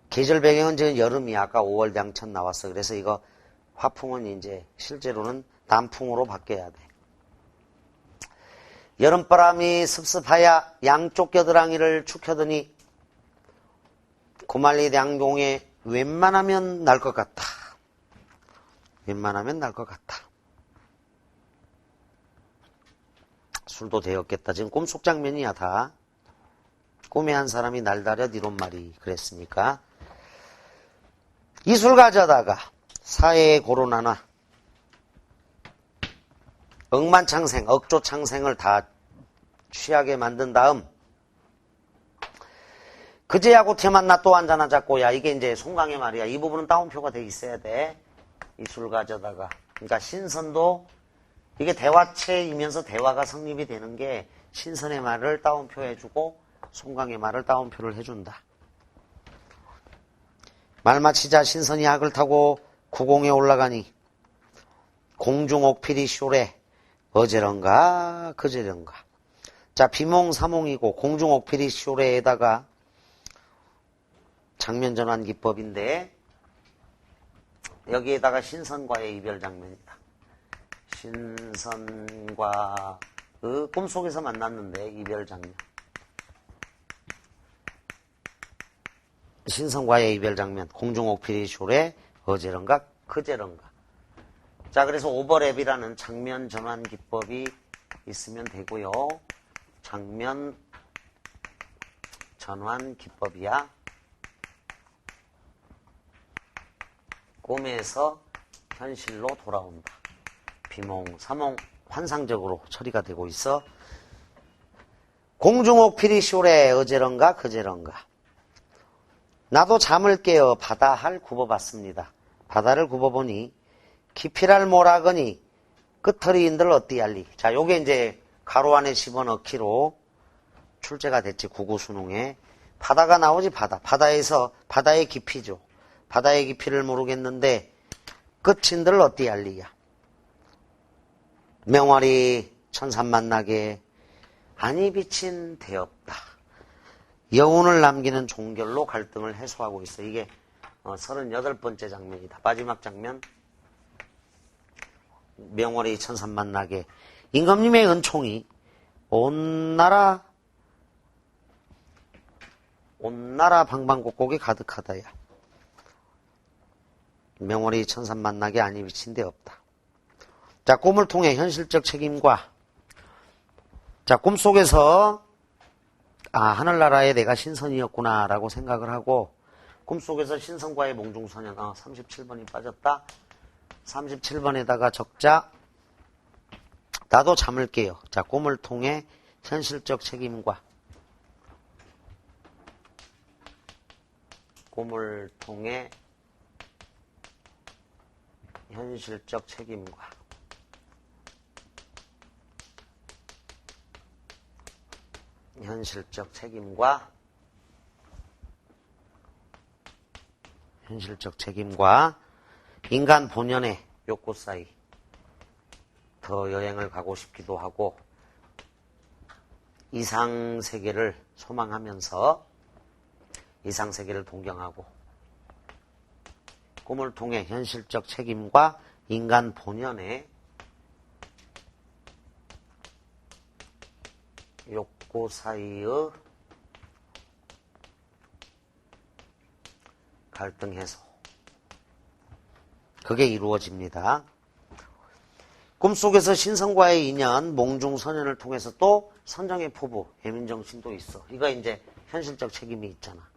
Speaker 1: 계절 배경은 지금 여름이야. 아까 5월 양천 나왔어. 그래서 이거 화풍은 이제 실제로는 남풍으로 바뀌어야 돼. 여름바람이 습습하여 양쪽 겨드랑이를 축혀더니 고말리 양동에 웬만하면 날 것 같다. 웬만하면 날 것 같다. 술도 되었겠다. 지금 꿈속 장면이야 다. 꿈에 한 사람이 날다렷 이런 말이 그랬으니까. 이술 가져다가 사해에 고로나나 억만창생, 억조창생을 다 취하게 만든 다음 그제하고 태만나 또 한잔 하자고. 야 이게 이제 송강의 말이야. 이 부분은 따옴표가 돼 있어야 돼. 이술 가져다가. 그러니까 신선도 이게 대화체이면서 대화가 성립이 되는 게 신선의 말을 따옴표해주고 송강의 말을 따옴표를 해준다. 말 마치자 신선이 학을 타고 구공에 올라가니 공중옥필이 쇼래 어제런가 그제런가. 자 비몽사몽이고 공중옥필이 쇼래에다가 장면전환 기법인데 여기에다가 신선과의 이별 장면이다. 신선과 그 꿈속에서 만났는데 이별 장면. 신선과의 이별 장면. 공중옥필이 쇼래 어제런가 그제런가. 자 그래서 오버랩이라는 장면 전환 기법이 있으면 되고요. 장면 전환 기법이야. 꿈에서 현실로 돌아온다. 비몽사몽 환상적으로 처리가 되고 있어. 공중옥필이 쇼래 어제런가 그제런가. 나도 잠을 깨어 바다할 굽어봤습니다. 바다를 굽어보니 깊이랄 모락으니 끝터리인들 어띠알리. 자 요게 이제 가로 안에 집어넣기로 출제가 됐지. 국어수능에. 바다가 나오지. 바다에서 바다의 깊이죠. 바다의 깊이를 모르겠는데 끝인들 어띠알리야. 명월이 천산 만나게 안이 비친 대없다. 여운을 남기는 종결로 갈등을 해소하고 있어. 이게 38번째 장면이다. 마지막 장면. 명월이 천산 만나게. 임금님의 은총이 온 나라 방방곡곡이 가득하다야. 명월이 천산 만나게 안이 비친 데 없다. 자, 꿈을 통해 현실적 책임과 자, 꿈속에서 하늘나라에 내가 신선이었구나 라고 생각을 하고 꿈속에서 신선과의 몽중소년 37번이 빠졌다. 37번에다가 적자 나도 잠을 깨요. 자, 꿈을 통해 현실적 책임과 꿈을 통해 현실적 책임과 현실적 책임과 인간 본연의 욕구 사이 더 여행을 가고 싶기도 하고 이상세계를 소망하면서 이상세계를 동경하고 꿈을 통해 현실적 책임과 인간 본연의 욕구 사이의 갈등 해소. 그게 이루어집니다. 꿈속에서 신성과의 인연, 몽중선연을 통해서 또 선정의 포부, 애민정신도 있어. 이거 이제 현실적 책임이 있잖아.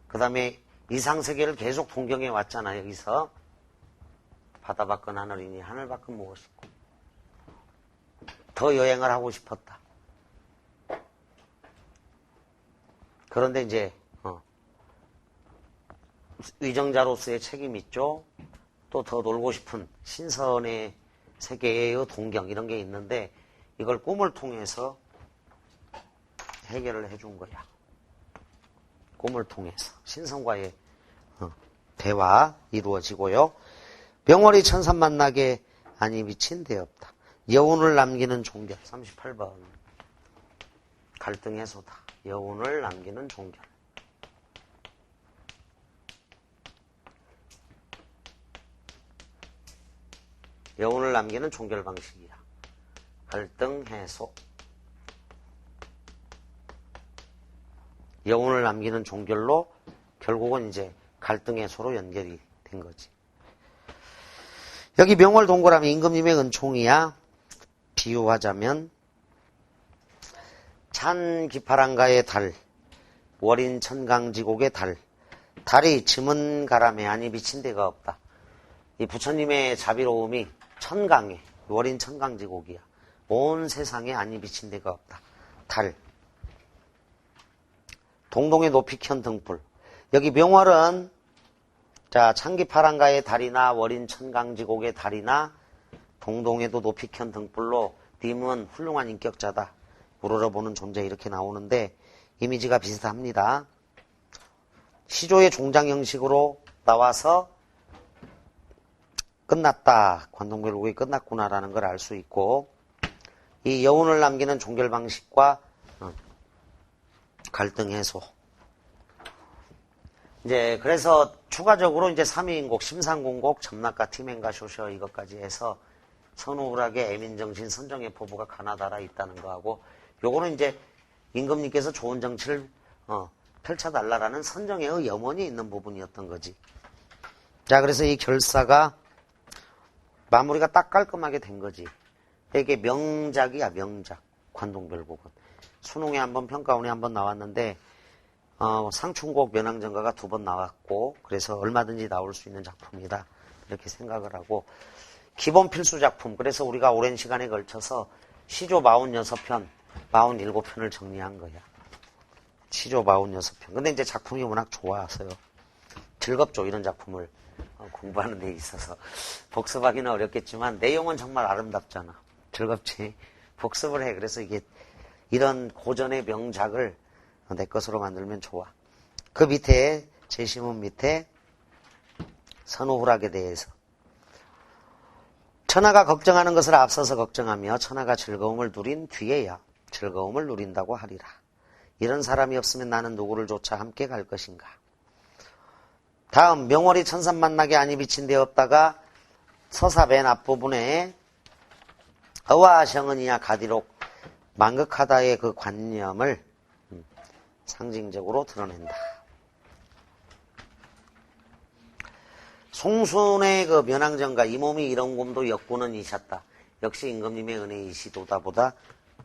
Speaker 1: 그 다음에 이상세계를 계속 동경해 왔잖아. 여기서 바다 밖은 하늘이니 하늘 밖은 무엇이고 더 여행을 하고 싶었다. 그런데 이제 위정자로서의 책임이 있죠. 또 더 놀고 싶은 신선의 세계의 동경 이런 게 있는데 이걸 꿈을 통해서 해결을 해준 거야. 꿈을 통해서 신선과의 대화 이루어지고요. 명월이 천산 만나게 아니 미친 데 없다. 여운을 남기는 종결 38번 갈등 해소다. 여운을 남기는 종결. 여운을 남기는 종결 방식이야. 갈등 해소. 여운을 남기는 종결로 결국은 이제 갈등 해소로 연결이 된 거지. 여기 명월 동그라미 임금님의 은총이야. 비유하자면 찬 기파랑가의 달, 월인 천강지곡의 달. 달이 즈문 가람에 아니 미친 데가 없다. 이 부처님의 자비로움이 천강에, 월인 천강지곡이야. 온 세상에 아니 미친 데가 없다. 달. 동동의 높이 켠 등불. 여기 명월은 자 창기파랑가의 달이나 월인 천강지곡의 달이나 동동에도 높이 켠 등불로 님은 훌륭한 인격자다. 우러러보는 존재 이렇게 나오는데 이미지가 비슷합니다. 시조의 종장 형식으로 나와서 끝났다. 관동별곡이 끝났구나라는 걸 알 수 있고 이 여운을 남기는 종결 방식과 갈등 해소. 이제 그래서 추가적으로 이제 삼위인곡, 심상공곡, 점락가, 티맹가, 쇼셔 이것까지 해서 선우울하게 애민정신, 선정의 포부가 가나다라 있다는 거하고 요거는 이제 임금님께서 좋은 정치를 펼쳐달라라는 선정의 염원이 있는 부분이었던 거지. 자, 그래서 이 결사가 마무리가 딱 깔끔하게 된 거지. 이게 명작이야, 명작. 관동별곡은. 수능에 한번 평가원에 한번 나왔는데 상충곡 면왕정가가 2번 나왔고 그래서 얼마든지 나올 수 있는 작품이다. 이렇게 생각을 하고 기본 필수 작품. 그래서 우리가 오랜 시간에 걸쳐서 시조 46편, 47편을 정리한 거야. 시조 46편. 근데 이제 작품이 워낙 좋아서요. 즐겁죠. 이런 작품을 공부하는 데 있어서. 복습하기는 어렵겠지만 내용은 정말 아름답잖아. 즐겁지. 복습을 해. 그래서 이게 이런 고전의 명작을 내 것으로 만들면 좋아. 그 밑에 제시문 밑에 선우후락에 대해서 천하가 걱정하는 것을 앞서서 걱정하며 천하가 즐거움을 누린 뒤에야 즐거움을 누린다고 하리라. 이런 사람이 없으면 나는 누구를 쫓아 함께 갈 것인가. 다음 명월이 천산 만나게 아니 미친 데 없다가 서사 맨 앞부분에 어와성은이야 가디록 만극하다의 그 관념을 상징적으로 드러낸다. 송순의 그 면왕정가 이 몸이 이런 곰도 역구는 이셨다. 역시 임금님의 은혜이시도다 보다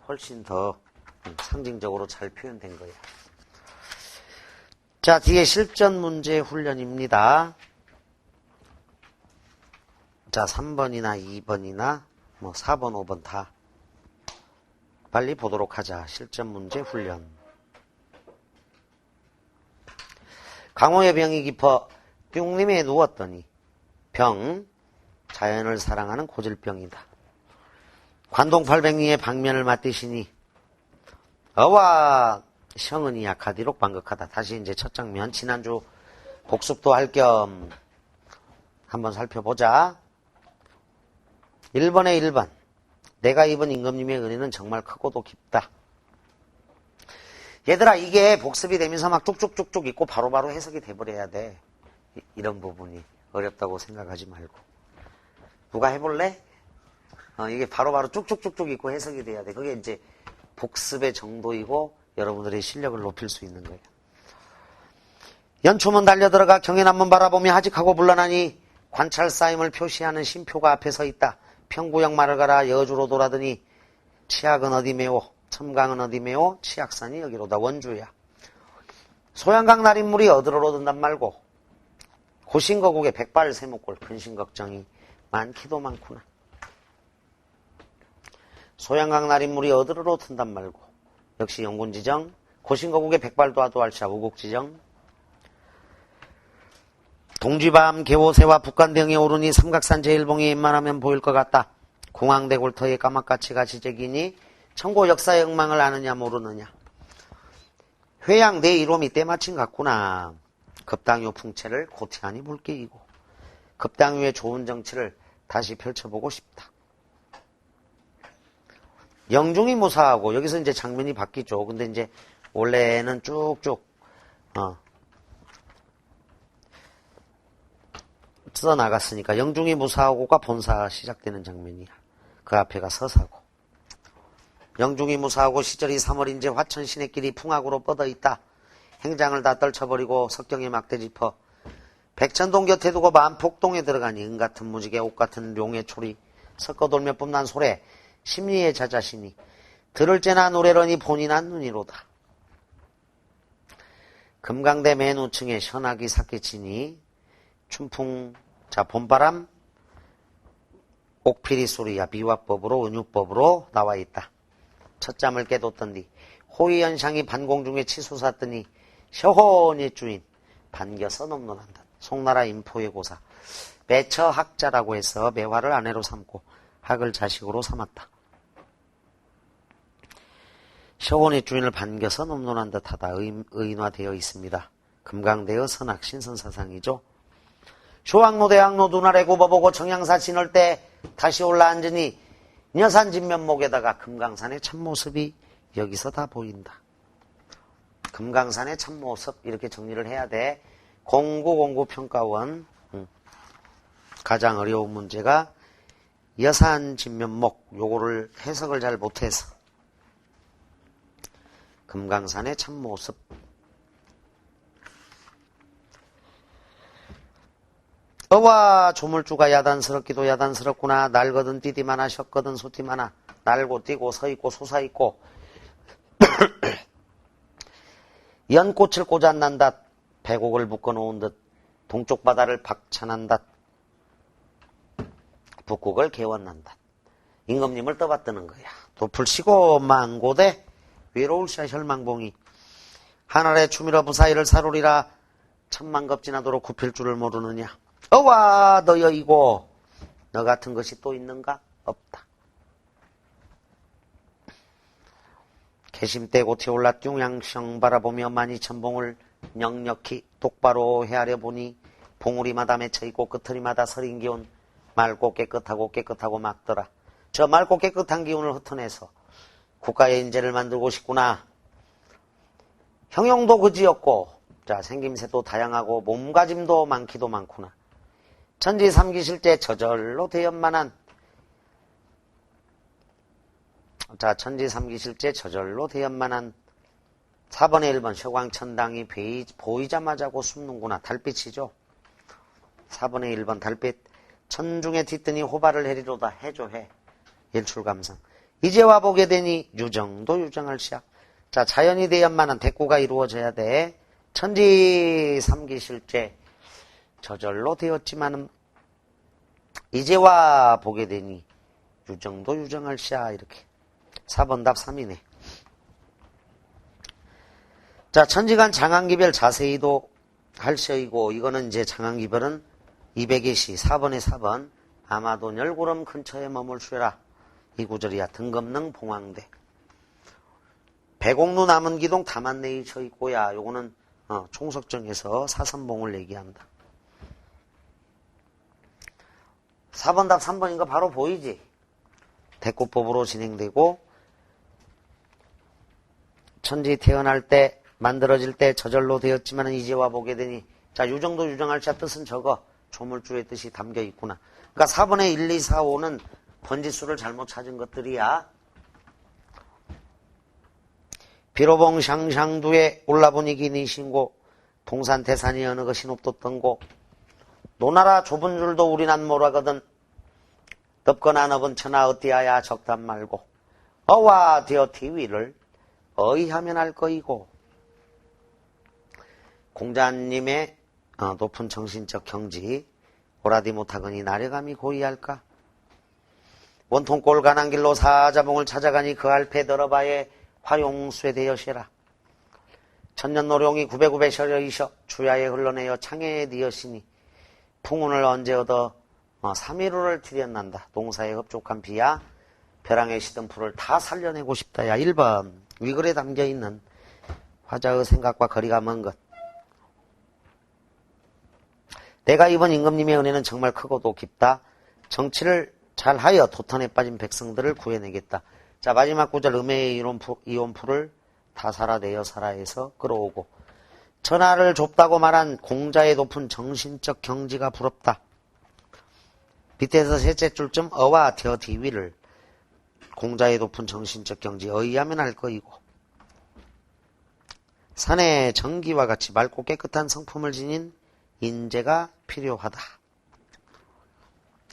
Speaker 1: 훨씬 더 상징적으로 잘 표현된 거야. 자, 뒤에 실전 문제 훈련입니다. 자, 3번이나 2번이나 뭐 4번, 5번 다 빨리 보도록 하자. 실전 문제 훈련. 강호의 병이 깊어 뚱님에 누웠더니 병, 자연을 사랑하는 고질병이다. 관동팔백리의 방면을 맞대시니 어와 성은이 약하디록 반극하다. 다시 이제 첫 장면 지난주 복습도 할 겸 한번 살펴보자. 1번에 1번. 내가 입은 임금님의 은혜는 정말 크고도 깊다. 얘들아, 이게 복습이 되면서 막 쭉쭉쭉쭉 있고 바로바로 해석이 돼버려야 돼. 이런 부분이 어렵다고 생각하지 말고. 누가 해볼래? 이게 바로바로 쭉쭉쭉쭉 있고 해석이 돼야 돼. 그게 이제 복습의 정도이고 여러분들의 실력을 높일 수 있는 거예요. 연초문 달려들어가 경연 한번 바라보며 하직하고 물러나니 관찰 쌓임을 표시하는 심표가 앞에 서 있다. 평구역 말을 가라 여주로 돌아더니 치악은 어디 메오 첨강은 어디 메오 치악산이 여기로다. 원주야. 소양강 날인물이 어디로 든단 말고 고신거국의 백발 세무골 근심 걱정이 많기도 많구나. 소양강 날인물이 어디로 든단 말고 역시 영군지정 고신거국의 백발도 아도알샤 우국지정 동쥐밤 개호새와 북간병에 오르니 삼각산 제일봉이 웬만하면 보일 것 같다. 공항대골터에 까맣같이가 지적이니 청고 역사의 엉망을 아느냐 모르느냐. 회양 내 이름이 때마침 같구나. 급당요 풍채를 고티하니 물기이고 급당요의 좋은 정치를 다시 펼쳐보고 싶다. 영중이 무사하고 여기서 이제 장면이 바뀌죠. 근데 이제 원래는 쭉쭉 써나갔으니까 영중이 무사하고가 본사 시작되는 장면이야. 그 앞에가 서사고. 영중이 무사하고 시절이 3월인지 화천 시내길이 풍악으로 뻗어있다. 행장을 다 떨쳐버리고 석경에 막대 짚어 백천동 곁에 두고 만폭동에 들어가니 은같은 무지개 옷같은 용의 초리 섞어돌며 뿜난 소래 심리의 자자신이 들을 째나 노래러니 본인한 눈이로다. 금강대 맨 우층에 현악이 삭개치니 춘풍 자 봄바람 옥피리 소리야 비화법으로 은유법으로 나와 있다. 첫잠을 깨뒀던 뒤 호위연상이 반공중에 치솟았더니 셔혼의 주인 반겨서 넘노란다. 송나라 인포의 고사 매처학자라고 해서 매화를 아내로 삼고 학을 자식으로 삼았다. 셔혼의 주인을 반겨서 넘노란 듯하다. 의인화되어 있습니다. 금강대의 선악 신선사상이죠. 쇼학로 대학로 눈아래 굽어보고 정양사 지널 때 다시 올라앉으니 녀산진면목에다가 금강산의 참모습이 여기서 다 보인다. 금강산의 참모습 이렇게 정리를 해야 돼. 공구평가원 가장 어려운 문제가 여산진면목 요거를 해석을 잘 못해서 금강산의 참모습 어와 조물주가 야단스럽기도 야단스럽구나. 날거든 뛰디마나 쉬었거든 소띠마나 날고 뛰고 서있고 솟아있고 연꽃을 꽂아난다. 배곡을 묶어놓은 듯 동쪽 바다를 박찬한다. 북극을 개원난다. 임금님을 떠받드는 거야. 도풀치고 망고대 외로울샤 혈망봉이 하늘의 추미러 부사일을 사루리라. 천만겁진하도록 굽힐 줄을 모르느냐. 어와 너여이고 너 같은 것이 또 있는가? 없다. 개심대 고티 올라 뚱양성 바라보며 만이천봉을 넉넉히 똑바로 헤아려 보니 봉우리마다 맺혀있고 끄트리마다 서린 기운 맑고 깨끗하고 막더라. 저 맑고 깨끗한 기운을 흩어내서 국가의 인재를 만들고 싶구나. 형용도 그지였고 자 생김새도 다양하고 몸가짐도 많기도 많구나. 천지 삼기실제 저절로 대연만한 자 천지 삼기실제 저절로 대연만한 4번에 1번 셔광천당이 보이자마자고 숨는구나. 달빛이죠. 4번에 1번 달빛 천중에 뒷더니 호발을 해리로다. 해줘 해. 일출감상 이제와 보게 되니 유정도 유정할 시야. 자 자연이 대연만한 대꾸가 이루어져야 돼. 천지 삼기실제 저절로 되었지만은 이제와 보게 되니 유정도 유정할 시야. 이렇게 4번 답 3이네. 자, 천지간 장안기별 자세히도 할 시이고, 이거는 이제 장안기별은 200의 시, 4번에 4번. 아마도 열구름 근처에 머물쉬라. 이 구절이야. 등검능 봉황대. 배곡루 남은기동 담안내에 처있고야. 요거는 총석정에서 사선봉을 얘기한다. 4번 답 3번인 거 바로 보이지? 대꾸법으로 진행되고, 천지 태어날 때, 만들어질 때 저절로 되었지만 이제 와 보게 되니, 자, 요 정도 유정할 자 뜻은 저거, 조물주의 뜻이 담겨 있구나. 그러니까 4번에 1, 2, 4, 5는 번지수를 잘못 찾은 것들이야. 비로봉 샹샹두에 올라보니 기니신고, 동산 태산이 어느 것이 높뒀던 고, 노나라 좁은 줄도 우리난 모르거든. 덥거나 넓은 천하 어디하야 적단 말고, 어와 되어티 위를 어이하면 할 거이고. 공자님의 높은 정신적 경지, 오라디 못하거니 나려감이 고이할까? 원통골 가난 길로 사자봉을 찾아가니 그 알패 더러바에 화용수에 되어시라. 천년노룡이 구배구배 셔려이셔 주야에 흘러내어 창해에 니어시니 풍운을 언제 얻어 3일후를 들였난다. 동사에 흡족한 비야 벼랑에 시든 풀을 다 살려내고 싶다야. 1번 위글에 담겨있는 화자의 생각과 거리가 먼 것. 내가 이번 임금님의 은혜는 정말 크고도 깊다. 정치를 잘하여 도탄에 빠진 백성들을 구해내겠다. 자, 마지막 구절 음해의 이온풀을 다 살아내어 살아에서 끌어오고, 천하를 좁다고 말한 공자의 높은 정신적 경지가 부럽다. 밑에서 셋째 줄쯤 어와 되어 디위를 공자의 높은 정신적 경지 어이하면 할 거이고, 산에 정기와 같이 맑고 깨끗한 성품을 지닌 인재가 필요하다.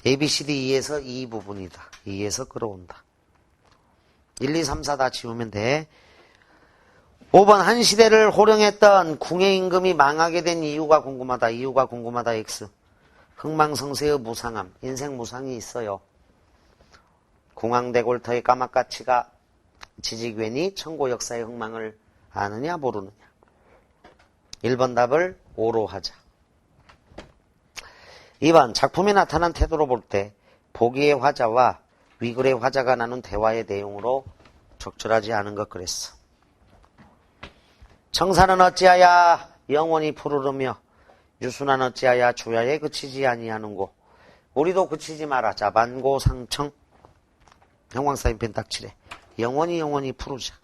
Speaker 1: ABCD2에서 이 부분이다. 2에서 끌어온다. 1, 2, 3, 4 다 지우면 돼. 5번 한 시대를 호령했던 궁의 임금이 망하게 된 이유가 궁금하다. 이유가 궁금하다. X. 흥망성쇠의 무상함. 인생 무상이 있어요. 공황대골터의 까막가치가 지지괴니 천고 역사의 흥망을 아느냐 모르느냐. 1번 답을 5로 하자. 2번 작품에 나타난 태도로 볼 때 보기의 화자와 위글의 화자가 나눈 대화의 내용으로 적절하지 않은 것 그랬어. 청사는 어찌하여 영원히 푸르르며 유순한 어찌하여 주야에 그치지 아니하는고. 우리도 그치지 마라. 자, 만고상청 형광사인펜 딱 칠해. 영원히 푸르자.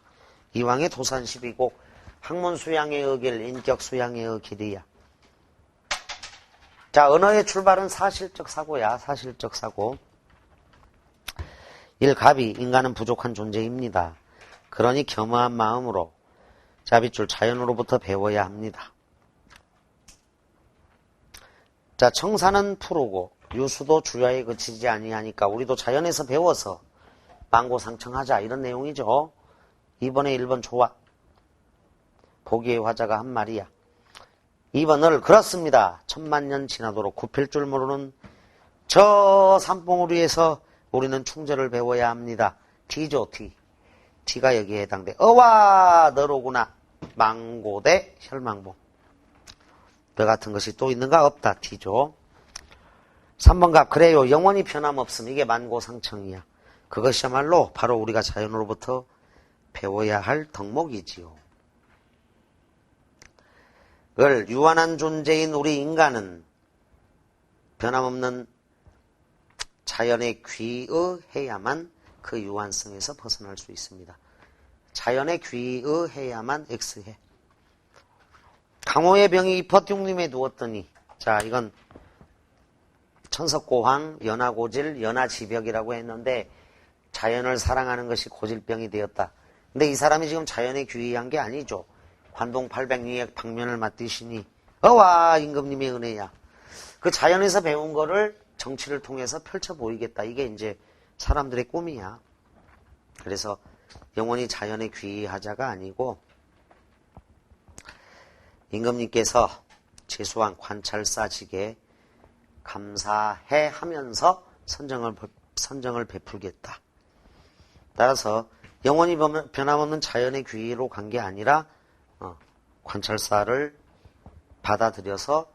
Speaker 1: 이왕의 도산십이고 학문수양의 길, 인격수양의 길이야. 자, 언어의 출발은 사실적 사고야. 사실적 사고. 1. 인간은 부족한 존재입니다. 그러니 겸허한 마음으로 자빗줄 자연으로부터 배워야 합니다. 자, 청사는 푸르고 유수도 주야에 그치지 아니하니까 우리도 자연에서 배워서 만고상청하자. 이런 내용이죠. 2번에 1번 좋아. 보기의 화자가 한 말이야. 2번을 그렇습니다. 천만년 지나도록 굽힐 줄 모르는 저 산봉을 위해서 우리는 충절을 배워야 합니다. T죠, T. T가 여기에 해당돼. 어와 너로구나. 망고대 혈망봉. 너 같은 것이 또 있는가? 없다. T죠. 3번 갑. 그래요. 영원히 변함없음. 이게 만고상청이야. 그것이야말로 바로 우리가 자연으로부터 배워야 할 덕목이지요. 그걸 유한한 존재인 우리 인간은 변함없는 자연에 귀의해야만 그 유한성에서 벗어날 수 있습니다. 자연에 귀의해야만 X해. 강호의 병이 이퍼뚱님에 누웠더니, 자, 이건 천석고황, 연하고질, 연하지벽이라고 했는데 자연을 사랑하는 것이 고질병이 되었다. 근데 이 사람이 지금 자연에 귀의한 게 아니죠. 관동 800리의 방면을 맞드시니 어와 임금님의 은혜야. 그 자연에서 배운 거를 정치를 통해서 펼쳐 보이겠다. 이게 이제 사람들의 꿈이야. 그래서 영원히 자연에 귀의하자가 아니고 임금님께서 제수왕 관찰사직에 감사해 하면서 선정을 베풀겠다. 따라서 영원히 변함없는 자연의 귀로 간 게 아니라 관찰사를 받아들여서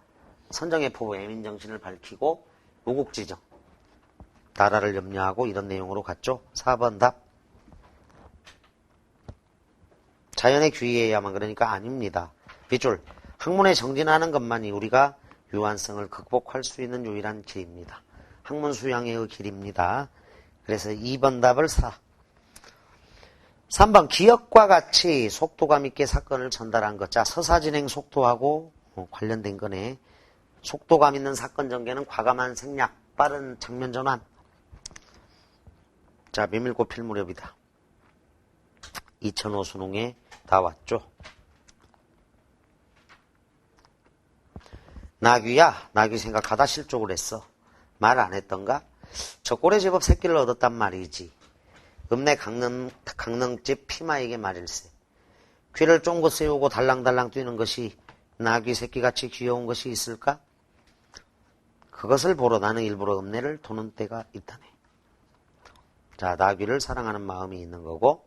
Speaker 1: 선정의 포부 애민정신을 밝히고 우국지정 나라를 염려하고 이런 내용으로 갔죠. 4번 답. 자연의 귀의에야만 그러니까 아닙니다. 밑줄 학문에 정진하는 것만이 우리가 유한성을 극복할 수 있는 유일한 길입니다. 학문 수양의 길입니다. 그래서 2번 답을 4. 3번 기억과 같이 속도감 있게 사건을 전달한 것. 자, 서사진행 속도하고 관련된 거네. 속도감 있는 사건 전개는 과감한 생략, 빠른 장면 전환. 자, 메밀꽃 필 무렵이다. 2005 수능에 다 왔죠. 나귀야, 나귀 생각하다 실족을 했어. 말 안 했던가? 저 꼴에 제법 새끼를 얻었단 말이지. 읍내 강릉집 피마에게 말일세. 귀를 쫑긋 세우고 달랑달랑 뛰는 것이 나귀 새끼같이 귀여운 것이 있을까? 그것을 보러 나는 일부러 읍내를 도는 때가 있다네. 자, 나귀를 사랑하는 마음이 있는 거고.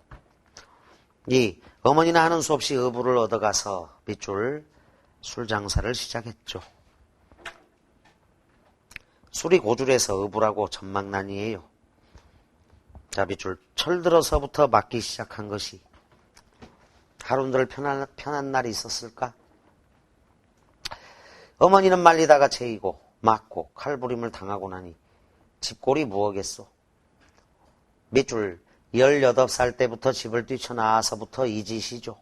Speaker 1: 2. 어머니나 하는 수 없이 어부를 얻어가서 밑줄 술 장사를 시작했죠. 술이 고줄해서 어부라고 전망난이에요. 자, 밑줄 철들어서부터 맞기 시작한 것이 하루들 편한 날이 있었을까? 어머니는 말리다가 제이고 맞고 칼부림을 당하고 나니 집골이 무엇겠소? 밑줄 18살 때부터 집을 뛰쳐나와서부터 이 짓이죠.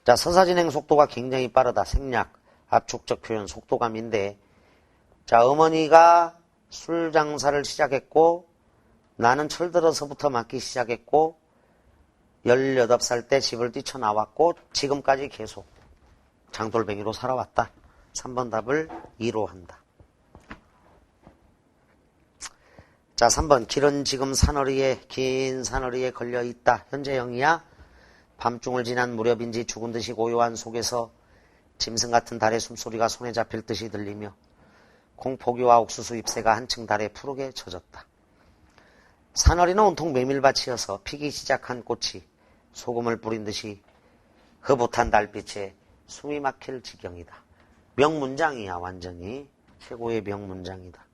Speaker 1: 자, 서사진행 속도가 굉장히 빠르다. 생략, 압축적 표현, 속도감인데 자, 어머니가 술 장사를 시작했고 나는 철들어서부터 맞기 시작했고 18살 때 집을 뛰쳐나왔고 지금까지 계속 장돌뱅이로 살아왔다. 3번 답을 2로 한다. 자, 3번 길은 지금 긴 사너리에 걸려있다. 현재형이야. 밤중을 지난 무렵인지 죽은 듯이 고요한 속에서 짐승 같은 달의 숨소리가 손에 잡힐 듯이 들리며 공포기와 옥수수 잎새가 한층 달에 푸르게 젖었다. 사너리는 온통 메밀밭이어서 피기 시작한 꽃이 소금을 뿌린 듯이 흐뭇한 달빛에 숨이 막힐 지경이다. 명문장이야. 완전히 최고의 명문장이다.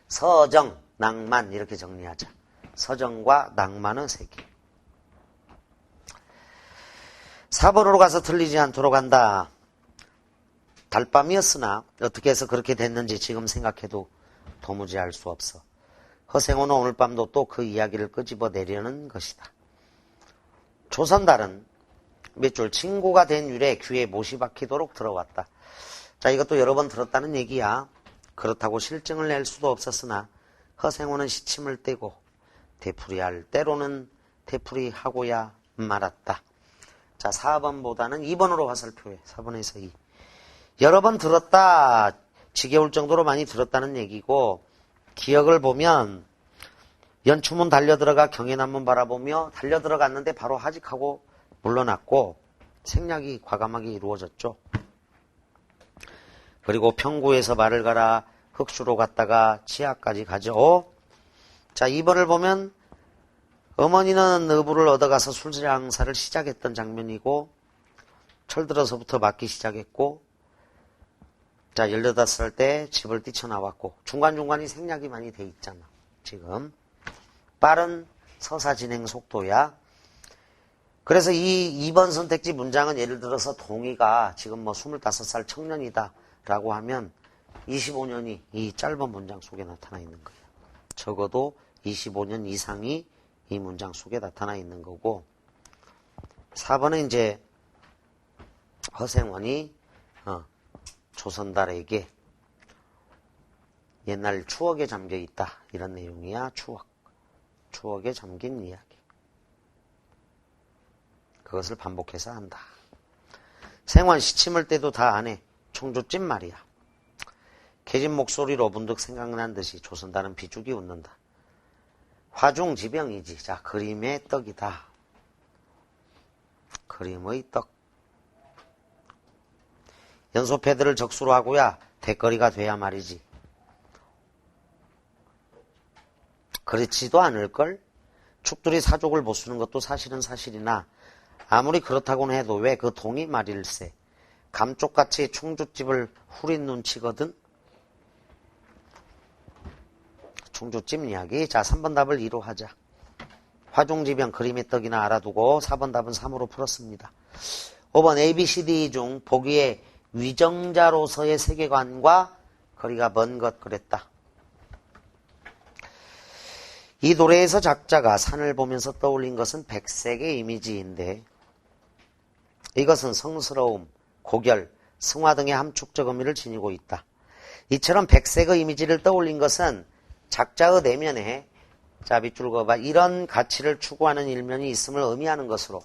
Speaker 1: 서정, 낭만 이렇게 정리하자. 서정과 낭만의 세계. 4번으로 가서 틀리지 않도록 한다. 달밤이었으나 어떻게 해서 그렇게 됐는지 지금 생각해도 도무지 알 수 없어. 허생호는 오늘 밤도 또 그 이야기를 끄집어내려는 것이다. 조선달은 밑줄 친구가 된 유래 귀에 못이 박히도록 들어왔다. 자, 이것도 여러 번 들었다는 얘기야. 그렇다고 실증을 낼 수도 없었으나 허생호는 시침을 떼고 되풀이할 때로는 되풀이하고야 말았다. 자, 4번보다는 2번으로 화살표해. 4번에서 2. 여러 번 들었다. 지겨울 정도로 많이 들었다는 얘기고 기억을 보면 연추문 달려들어가 경해남문 바라보며 달려들어갔는데 바로 하직하고 물러났고 생략이 과감하게 이루어졌죠. 그리고 평구에서 말을 갈아 흑수로 갔다가 치아까지 가죠. 자, 2번을 보면 어머니는 어부를 얻어가서 술장사를 시작했던 장면이고 철들어서부터 맞기 시작했고 자, 18살 때 집을 뛰쳐나왔고 중간중간이 생략이 많이 돼 있잖아. 지금 빠른 서사 진행 속도야. 그래서 이 2번 선택지 문장은 예를 들어서 동의가 지금 뭐 25살 청년이다 라고 하면 25년이 이 짧은 문장 속에 나타나 있는 거예요. 적어도 25년 이상이 이 문장 속에 나타나 있는 거고 4번은 이제 허생원이 조선달에게 옛날 추억에 잠겨 있다 이런 내용이야. 추억에 잠긴 이야기. 그것을 반복해서 한다. 생환 시침을 때도 다 안 해. 총조찜 말이야. 개진 목소리로 문득 생각난 듯이 조선달은 비죽이 웃는다. 화중지병이지. 자, 그림의 떡이다. 그림의 떡. 연소패드를 적수로 하고야 대거리가 돼야 말이지. 그렇지도 않을걸? 축들이 사족을 못 쓰는 것도 사실은 사실이나 아무리 그렇다고는 해도 왜 그 동이 말일세. 감쪽같이 충주집을 후린 눈치거든. 충주집 이야기. 자, 3번 답을 2로 하자. 화종지병 그림의 떡이나 알아두고 4번 답은 3으로 풀었습니다. 5번 A, B, C, D 중 보기에 위정자로서의 세계관과 거리가 먼 것 그랬다. 이 노래에서 작자가 산을 보면서 떠올린 것은 백색의 이미지인데 이것은 성스러움, 고결, 승화 등의 함축적 의미를 지니고 있다. 이처럼 백색의 이미지를 떠올린 것은 작자의 내면에 자 밑줄 그어봐 이런 가치를 추구하는 일면이 있음을 의미하는 것으로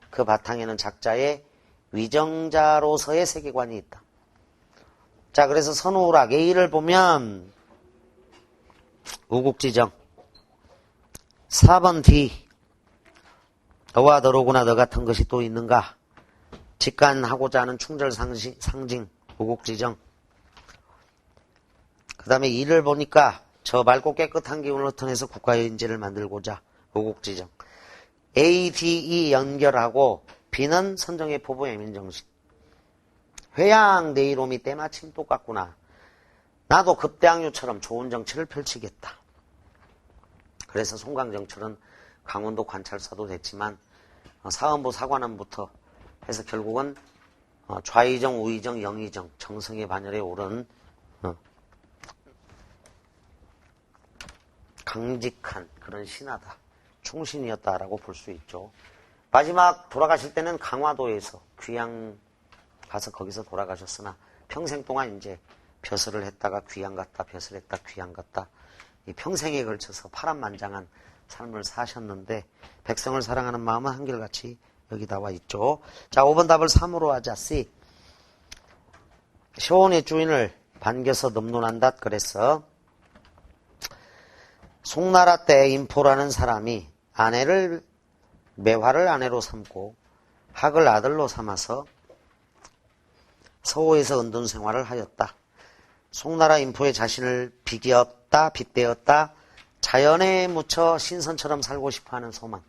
Speaker 1: 그 바탕에는 작자의 위정자로서의 세계관이 있다. 자 그래서 선우락 A를 보면 우국지정 4번 D 너와 너로구나 너 같은 것이 또 있는가 직관하고자 하는 충절 상징 우국지정 그 다음에 2를 보니까 저 맑고 깨끗한 기운을 흩어내서 국가의 인재를 만들고자 우국지정 A, D, E 연결하고 B는 선정의 포부 애민정신 회양 내 이름이 때마침 똑같구나 나도 급대항류처럼 좋은 정치를 펼치겠다. 그래서 송강정철은 강원도 관찰사도 됐지만 사헌부 사관원부터 해서 결국은 좌의정, 우의정, 영의정, 정성의 반열에 오른 강직한 그런 신하다. 충신이었다라고 볼 수 있죠. 마지막 돌아가실 때는 강화도에서 귀양 가서 거기서 돌아가셨으나 평생 동안 이제 벼슬을 했다가 귀양 갔다 벼슬 했다 귀양 갔다 이 평생에 걸쳐서 파란만장한 삶을 사셨는데 백성을 사랑하는 마음은 한결같이 여기 나와 있죠. 자 5번 답을 3으로 하자. C. 시온의 주인을 반겨서 넘론한다 그랬어. 송나라 때 인포라는 사람이 매화를 아내로 삼고 학을 아들로 삼아서 서호에서 은둔 생활을 하였다. 송나라 인포의 자신을 빗대었다. 자연에 묻혀 신선처럼 살고 싶어하는 소망.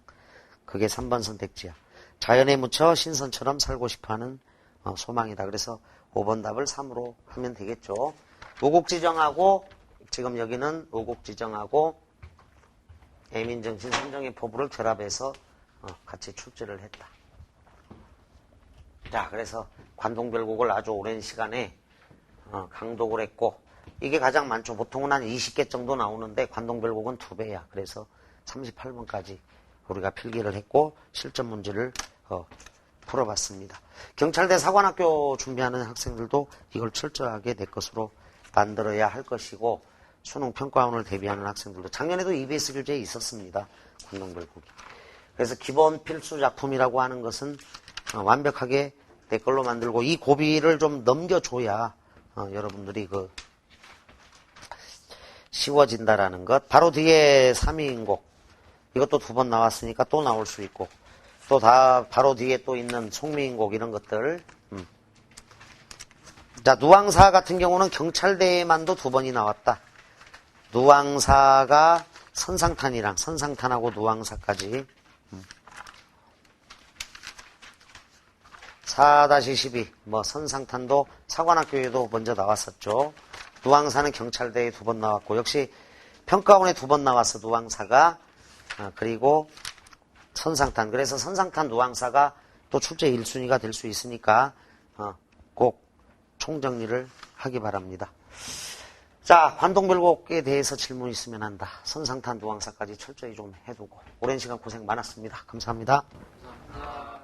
Speaker 1: 그게 3번 선택지야. 자연에 묻혀 신선처럼 살고 싶어하는 소망이다. 그래서 5번 답을 3으로 하면 되겠죠. 우국지정하고 지금 여기는 우국지정하고 애민정신 선정의 포부를 결합해서 같이 출제를 했다. 자, 그래서 관동별곡을 아주 오랜 시간에 강독을 했고 이게 가장 많죠. 보통은 한 20개 정도 나오는데 관동별곡은 2배야. 그래서 38번까지 우리가 필기를 했고 실전 문제를 풀어봤습니다. 경찰대 사관학교 준비하는 학생들도 이걸 철저하게 내 것으로 만들어야 할 것이고 수능 평가원을 대비하는 학생들도 작년에도 EBS 교재에 있었습니다. 관동별곡이. 그래서 기본 필수 작품이라고 하는 것은 완벽하게 내 걸로 만들고 이 고비를 좀 넘겨줘야 여러분들이 쉬워진다라는 것. 바로 뒤에 3위인곡 이것도 2번 나왔으니까 또 나올 수 있고 또 바로 뒤에 또 있는 송미인곡 이런 것들. 자 누왕사 같은 경우는 경찰대에만도 2번이 나왔다. 누왕사가 선상탄이랑 선상탄하고 누왕사까지 4-12 선상탄도 사관학교에도 먼저 나왔었죠. 누왕사는 경찰대에 2번 나왔고 역시 평가원에 2번 나왔어. 누왕사가 그리고 선상탄. 그래서 선상탄 누왕사가 또 출제 1순위가 될 수 있으니까 꼭 총정리를 하기 바랍니다. 자 관동별곡에 대해서 질문 있으면 한다. 선상탄 누왕사까지 철저히 좀 해두고 오랜 시간 고생 많았습니다. 감사합니다.
Speaker 2: 감사합니다.